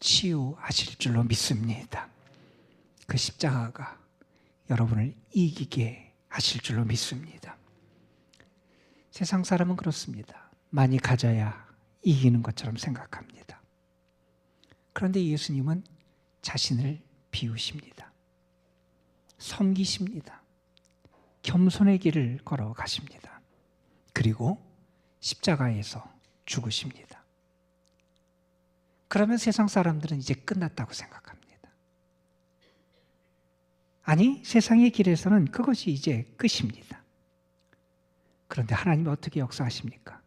치유하실 줄로 믿습니다. 그 십자가가 여러분을 이기게 하실 줄로 믿습니다. 세상 사람은 그렇습니다. 많이 가져야 이기는 것처럼 생각합니다. 그런데 예수님은 자신을 비우십니다. 섬기십니다. 겸손의 길을 걸어가십니다. 그리고 십자가에서 죽으십니다. 그러면 세상 사람들은 이제 끝났다고 생각합니다. 아니, 세상의 길에서는 그것이 이제 끝입니다. 그런데 하나님이 어떻게 역사하십니까?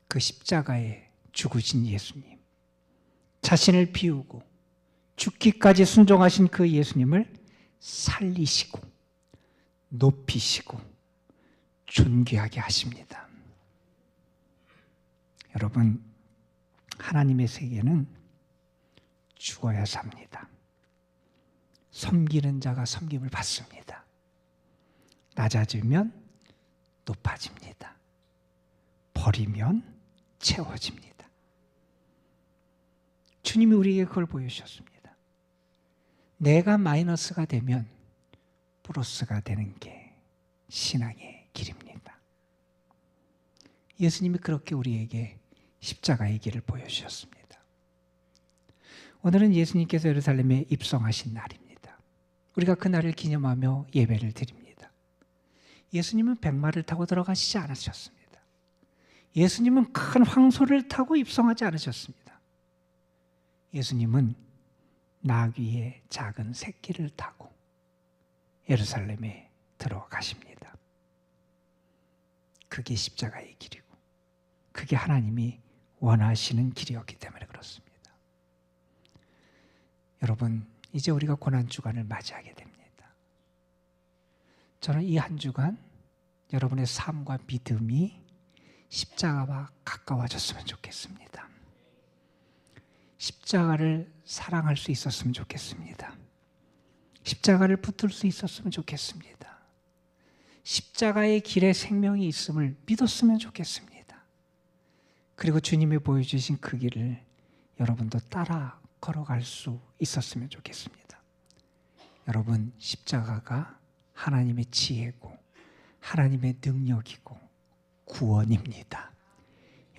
그 십자가에 죽으신 예수님, 자신을 비우고 죽기까지 순종하신 그 예수님을 살리시고 높이시고 존귀하게 하십니다. 여러분, 하나님의 세계는 죽어야 삽니다. 섬기는 자가 섬김을 받습니다. 낮아지면 높아집니다. 버리면 채워집니다. 주님이 우리에게 그걸 보여주셨습니다. 내가 마이너스가 되면 플러스가 되는 게 신앙의 길입니다. 예수님이 그렇게 우리에게 십자가의 길을 보여주셨습니다. 오늘은 예수님께서 예루살렘에 입성하신 날입니다. 우리가 그 날을 기념하며 예배를 드립니다. 예수님은 백마를 타고 들어가시지 않으셨습니다. 예수님은 큰 황소를 타고 입성하지 않으셨습니다. 예수님은 나귀의 작은 새끼를 타고 예루살렘에 들어가십니다. 그게 십자가의 길이고 그게 하나님이 원하시는 길이었기 때문에 그렇습니다. 여러분, 이제 우리가 고난주간을 맞이하게 됩니다. 저는 이 한 주간 여러분의 삶과 믿음이 십자가와 가까워졌으면 좋겠습니다. 십자가를 사랑할 수 있었으면 좋겠습니다. 십자가를 붙들 수 있었으면 좋겠습니다. 십자가의 길에 생명이 있음을 믿었으면 좋겠습니다. 그리고 주님이 보여주신 그 길을 여러분도 따라 걸어갈 수 있었으면 좋겠습니다. 여러분, 십자가가 하나님의 지혜고 하나님의 능력이고 구원입니다.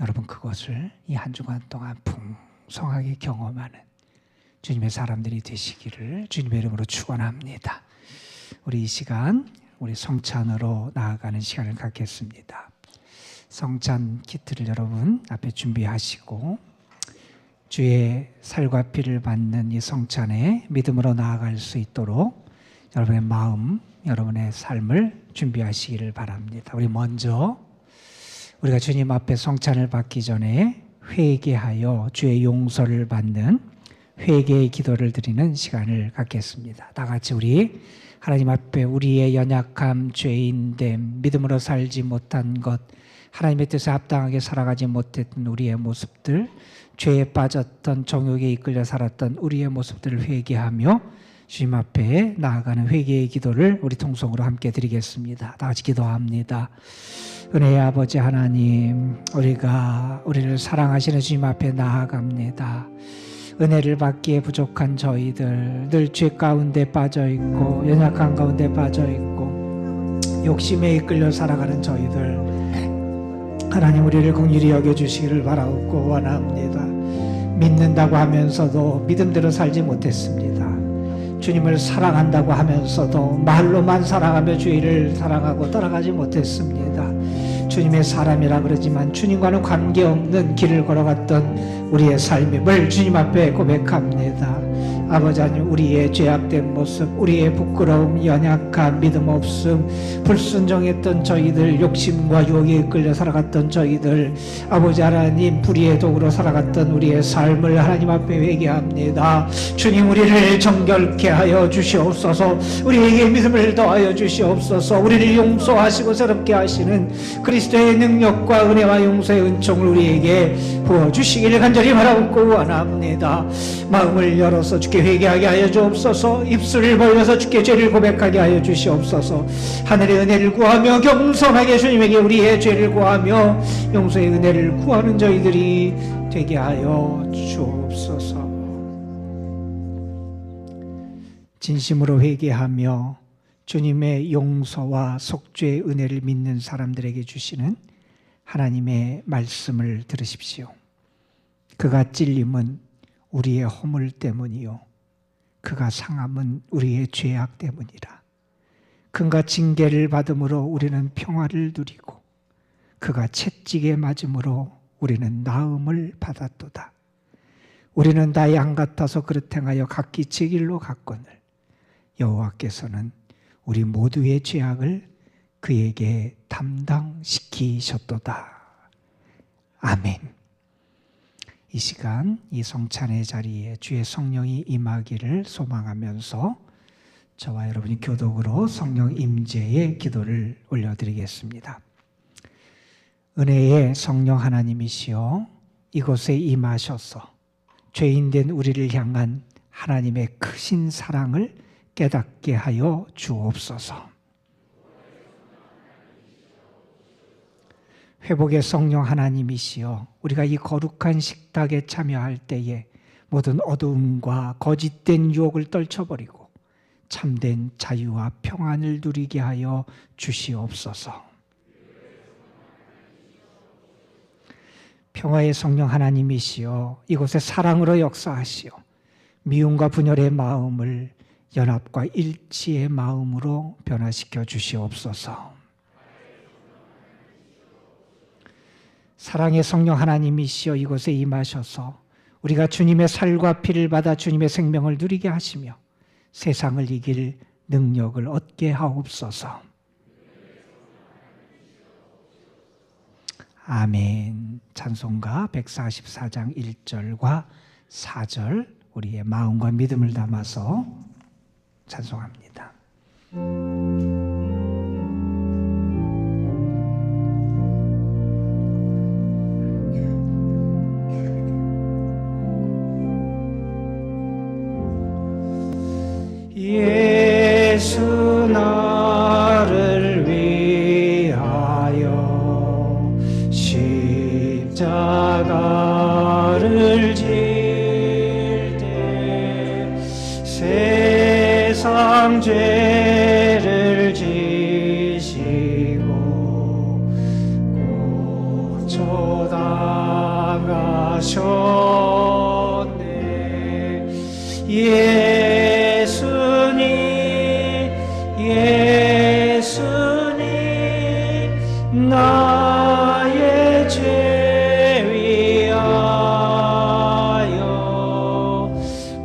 여러분, 그것을 이 한 주간 동안 풍성하게 경험하는 주님의 사람들이 되시기를 주님의 이름으로 축원합니다. 우리 이 시간 우리 성찬으로 나아가는 시간을 갖겠습니다. 성찬 키트를 여러분 앞에 준비하시고 주의 살과 피를 받는 이 성찬에 믿음으로 나아갈 수 있도록 여러분의 마음, 여러분의 삶을 준비하시기를 바랍니다. 우리 먼저 우리가 주님 앞에 성찬을 받기 전에 회개하여 주의 용서를 받는 회개의 기도를 드리는 시간을 갖겠습니다. 다 같이 우리 하나님 앞에 우리의 연약함, 죄인됨, 믿음으로 살지 못한 것, 하나님의 뜻에 합당하게 살아가지 못했던 우리의 모습들, 죄에 빠졌던 정욕에 이끌려 살았던 우리의 모습들을 회개하며 주님 앞에 나아가는 회개의 기도를 우리 통성으로 함께 드리겠습니다. 다 같이 기도합니다. 은혜의 아버지 하나님, 우리가 우리를 사랑하시는 주님 앞에 나아갑니다. 은혜를 받기에 부족한 저희들, 늘 죄 가운데 빠져있고 연약한 가운데 빠져있고 욕심에 이끌려 살아가는 저희들, 하나님 우리를 긍휼히 여겨주시기를 바라옵고 원합니다. 믿는다고 하면서도 믿음대로 살지 못했습니다. 주님을 사랑한다고 하면서도 말로만 사랑하며 주의를 사랑하고 따라가지 못했습니다. 주님의 사람이라 그러지만 주님과는 관계없는 길을 걸어갔던 우리의 삶임을 주님 앞에 고백합니다. 아버지 하나님, 우리의 죄악된 모습, 우리의 부끄러움, 연약함, 믿음 없음, 불순종했던 저희들, 욕심과 유혹에 이끌려 살아갔던 저희들, 아버지 하나님 불의의 도구로 살아갔던 우리의 삶을 하나님 앞에 회개합니다. 주님, 우리를 정결케 하여 주시옵소서. 우리에게 믿음을 더하여 주시옵소서. 우리를 용서하시고 새롭게 하시는 그리스도의 능력과 은혜와 용서의 은총을 우리에게 부어주시기를 간절히 바라옵고 원합니다. 마음을 열어서 주께 회개하게 하여 주옵소서. 입술을 벌려서 주께 죄를 고백하게 하여 주시옵소서. 하늘의 은혜를 구하며 겸손하게 주님에게 우리의 죄를 구하며 용서의 은혜를 구하는 저희들이 되게 하여 주옵소서. 진심으로 회개하며 주님의 용서와 속죄의 은혜를 믿는 사람들에게 주시는 하나님의 말씀을 들으십시오. 그가 찔림은 우리의 허물 때문이요 그가 상함은 우리의 죄악 때문이라. 그가 징계를 받음으로 우리는 평화를 누리고 그가 채찍에 맞음으로 우리는 나음을 받았도다. 우리는 다 양 같아서 그릇 행하여 각기 제 길로 갔거늘 여호와께서는 우리 모두의 죄악을 그에게 담당시키셨도다. 아멘. 이 시간 이 성찬의 자리에 주의 성령이 임하기를 소망하면서 저와 여러분이 교독으로 성령 임재의 기도를 올려드리겠습니다. 은혜의 성령 하나님이시여 이곳에 임하셔서 죄인된 우리를 향한 하나님의 크신 사랑을 깨닫게 하여 주옵소서. 회복의 성령 하나님이시여 우리가 이 거룩한 식탁에 참여할 때에 모든 어두움과 거짓된 유혹을 떨쳐버리고 참된 자유와 평안을 누리게 하여 주시옵소서. 평화의 성령 하나님이시여 이곳에 사랑으로 역사하시어 미움과 분열의 마음을 연합과 일치의 마음으로 변화시켜 주시옵소서. 사랑의 성령 하나님이시여 이곳에 임하셔서 우리가 주님의 살과 피를 받아 주님의 생명을 누리게 하시며 세상을 이길 능력을 얻게 하옵소서. 아멘. 찬송가 144장 1절과 4절 우리의 마음과 믿음을 담아서 찬송합니다. 예수 나를 위하여 십자가를 질 때 세상 죄를 지시고 고쳐당하셨네. 예수님 나의 죄 위하여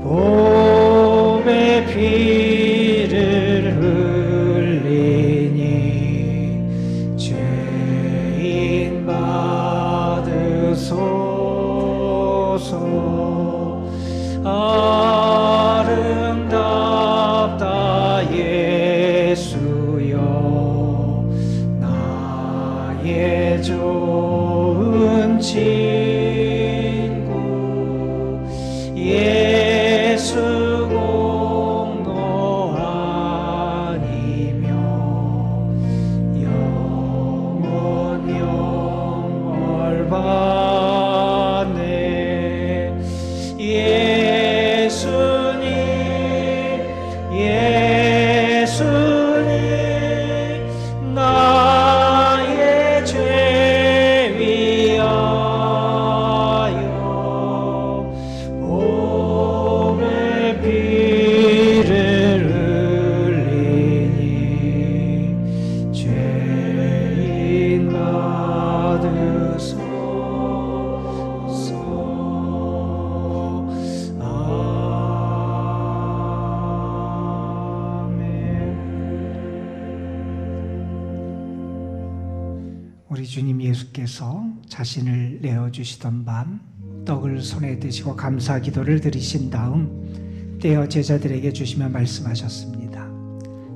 보배 피를 흘리니 죄인 받으소서. 아름답다 예수여 나의 좋은 친구. 예수 공로 아니며 영원 영월 받네. 예수님 나의 죄 위하여 보배 피를 흘리니 죄인 받으소서. 우리 주님 예수께서 자신을 내어주시던 밤 떡을 손에 드시고 감사 기도를 드리신 다음 떼어 제자들에게 주시며 말씀하셨습니다.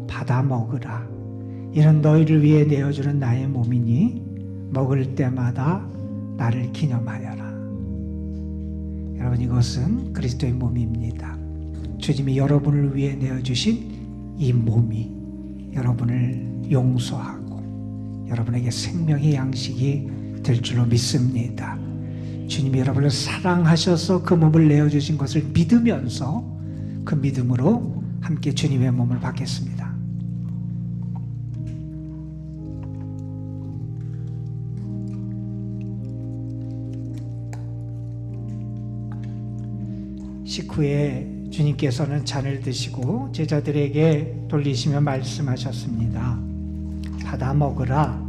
받아 먹으라. 이는 너희를 위해 내어주는 나의 몸이니 먹을 때마다 나를 기념하여라. 여러분 이것은 그리스도의 몸입니다. 주님이 여러분을 위해 내어주신 이 몸이 여러분을 용서하고 여러분에게 생명의 양식이 될 줄로 믿습니다. 주님이 여러분을 사랑하셔서 그 몸을 내어주신 것을 믿으면서 그 믿음으로 함께 주님의 몸을 받겠습니다. 식후에 주님께서는 잔을 드시고 제자들에게 돌리시며 말씀하셨습니다. 받아 먹으라.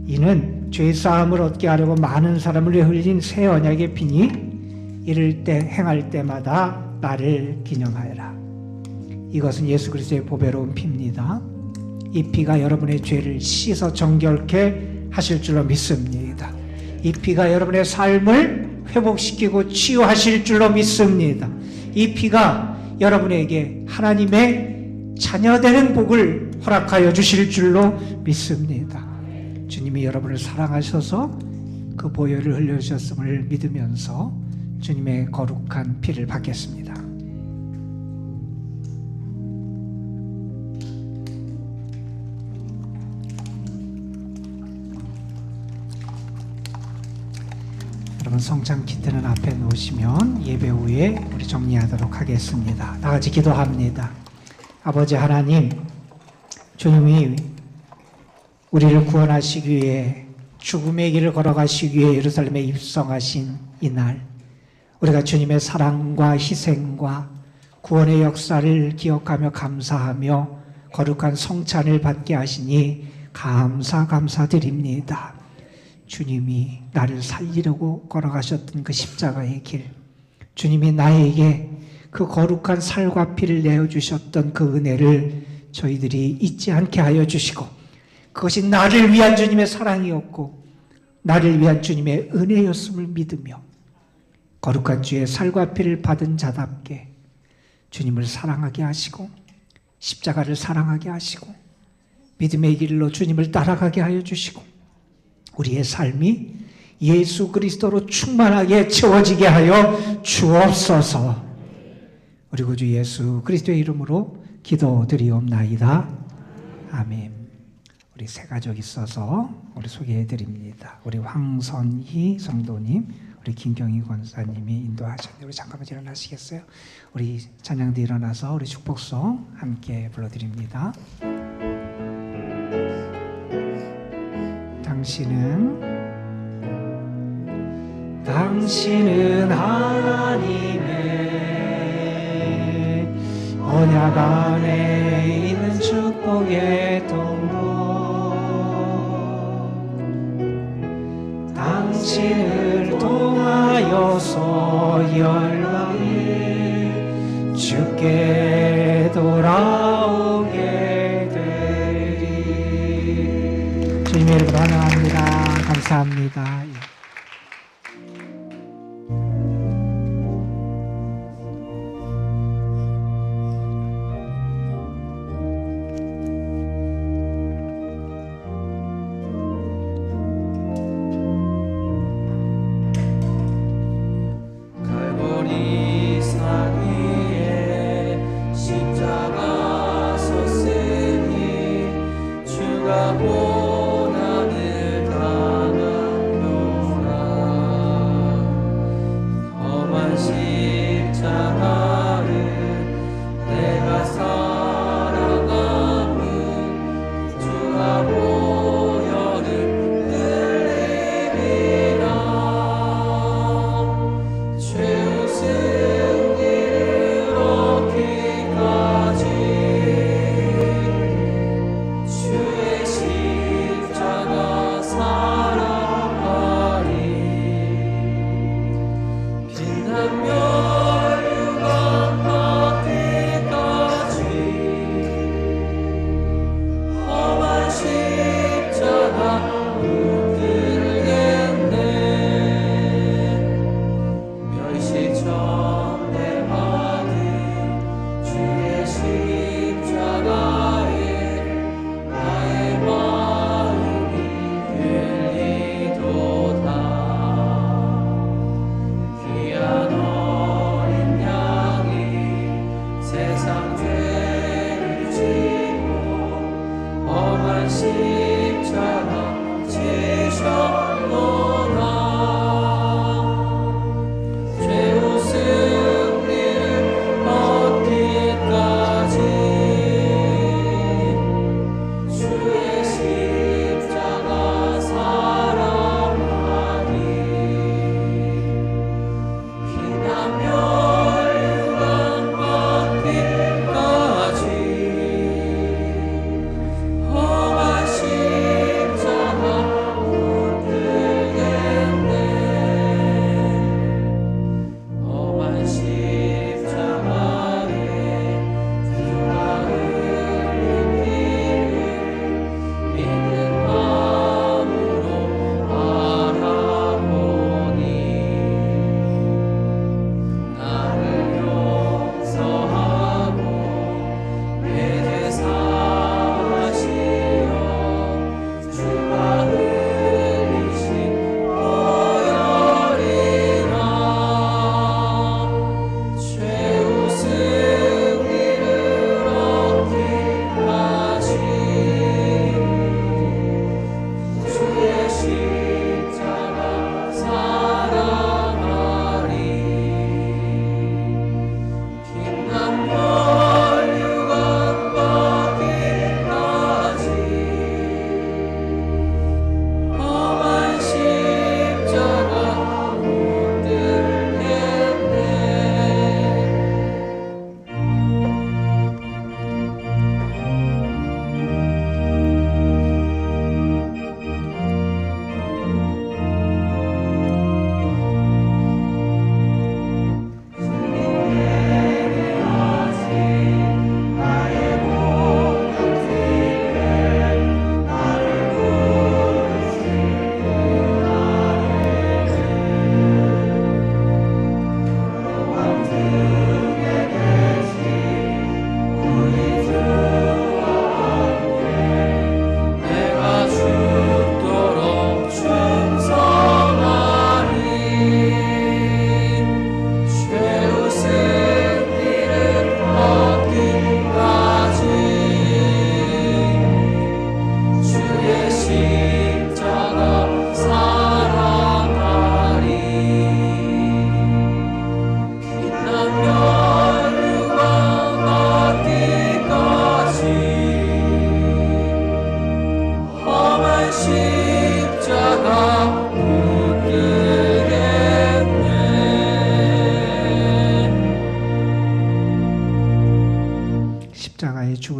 이는 죄사함을 얻게 하려고 많은 사람을 위해 흘린 새 언약의 피니 이를 때 행할 때마다 나를 기념하여라. 이것은 예수 그리스도의 보배로운 피입니다. 이 피가 여러분의 죄를 씻어 정결케 하실 줄로 믿습니다. 이 피가 여러분의 삶을 회복시키고 치유하실 줄로 믿습니다. 이 피가 여러분에게 하나님의 자녀되는 복을 허락하여 주실 줄로 믿습니다. 주님이 여러분을 사랑하셔서 그 보혈을 흘려주셨음을 믿으면서 주님의 거룩한 피를 받겠습니다. 여러분 성찬 키트는 앞에 놓으시면 예배 후에 우리 정리하도록 하겠습니다. 다 같이 기도합니다. 아버지 하나님, 주님이 우리를 구원하시기 위해 죽음의 길을 걸어가시기 위해 예루살렘에 입성하신 이날, 우리가 주님의 사랑과 희생과 구원의 역사를 기억하며 감사하며 거룩한 성찬을 받게 하시니 감사드립니다. 주님이 나를 살리려고 걸어가셨던 그 십자가의 길, 주님이 나에게 그 거룩한 살과 피를 내어주셨던 그 은혜를 저희들이 잊지 않게 하여 주시고, 그것이 나를 위한 주님의 사랑이었고 나를 위한 주님의 은혜였음을 믿으며 거룩한 주의 살과 피를 받은 자답게 주님을 사랑하게 하시고 십자가를 사랑하게 하시고 믿음의 길로 주님을 따라가게 하여 주시고 우리의 삶이 예수 그리스도로 충만하게 채워지게 하여 주옵소서. 우리 구주 예수 그리스도의 이름으로 기도드리옵나이다. 아멘. 우리 세 가족 있어서 우리 소개해 드립니다. 우리 황선희 성도님, 우리 김경희 권사님이 인도하셨는데 우리 잠깐만 일어나시겠어요? 우리 찬양대 일어나서 우리 축복송 함께 불러드립니다. 당신은 하나님의 언약 안에 있는 축복의 통로, 당신을 통하여서 열방이 주께 돌아오게 되리. 주님의 이름으로 환영합니다. 감사합니다.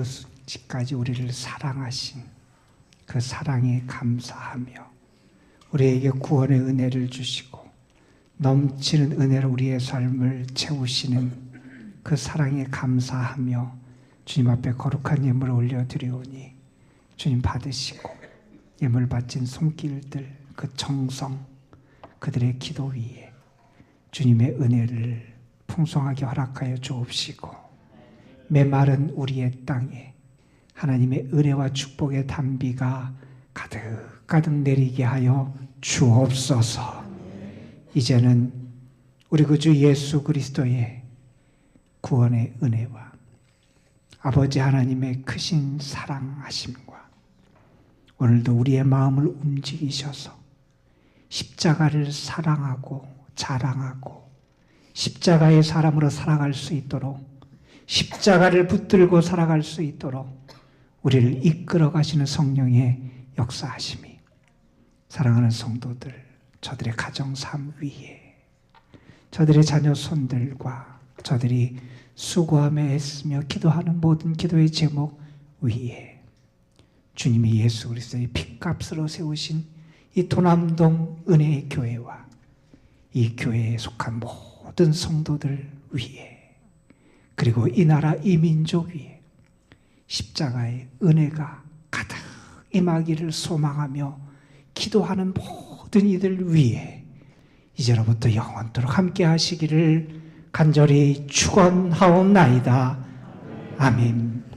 죽으시까지 우리를 사랑하신 그 사랑에 감사하며 우리에게 구원의 은혜를 주시고 넘치는 은혜로 우리의 삶을 채우시는 그 사랑에 감사하며 주님 앞에 거룩한 예물을 올려드리오니 주님 받으시고 예물 바친 손길들 그 정성 그들의 기도 위에 주님의 은혜를 풍성하게 허락하여 주옵시고 메마른 우리의 땅에 하나님의 은혜와 축복의 단비가 가득가득 내리게 하여 주옵소서. 이제는 우리 구주 예수 그리스도의 구원의 은혜와 아버지 하나님의 크신 사랑하심과 오늘도 우리의 마음을 움직이셔서 십자가를 사랑하고 자랑하고 십자가의 사람으로 살아갈 수 있도록 십자가를 붙들고 살아갈 수 있도록 우리를 이끌어 가시는 성령의 역사하심이 사랑하는 성도들 저들의 가정 삶 위에 저들의 자녀 손들과 저들이 수고하며 애쓰며 기도하는 모든 기도의 제목 위에 주님이 예수 그리스도의 핏값으로 세우신 이 도남동 은혜의 교회와 이 교회에 속한 모든 성도들 위에 그리고 이 나라 이 민족 위에 십자가의 은혜가 가득 임하기를 소망하며 기도하는 모든 이들 위에 이제로부터 영원토록 함께 하시기를 간절히 축원하옵나이다. 아멘.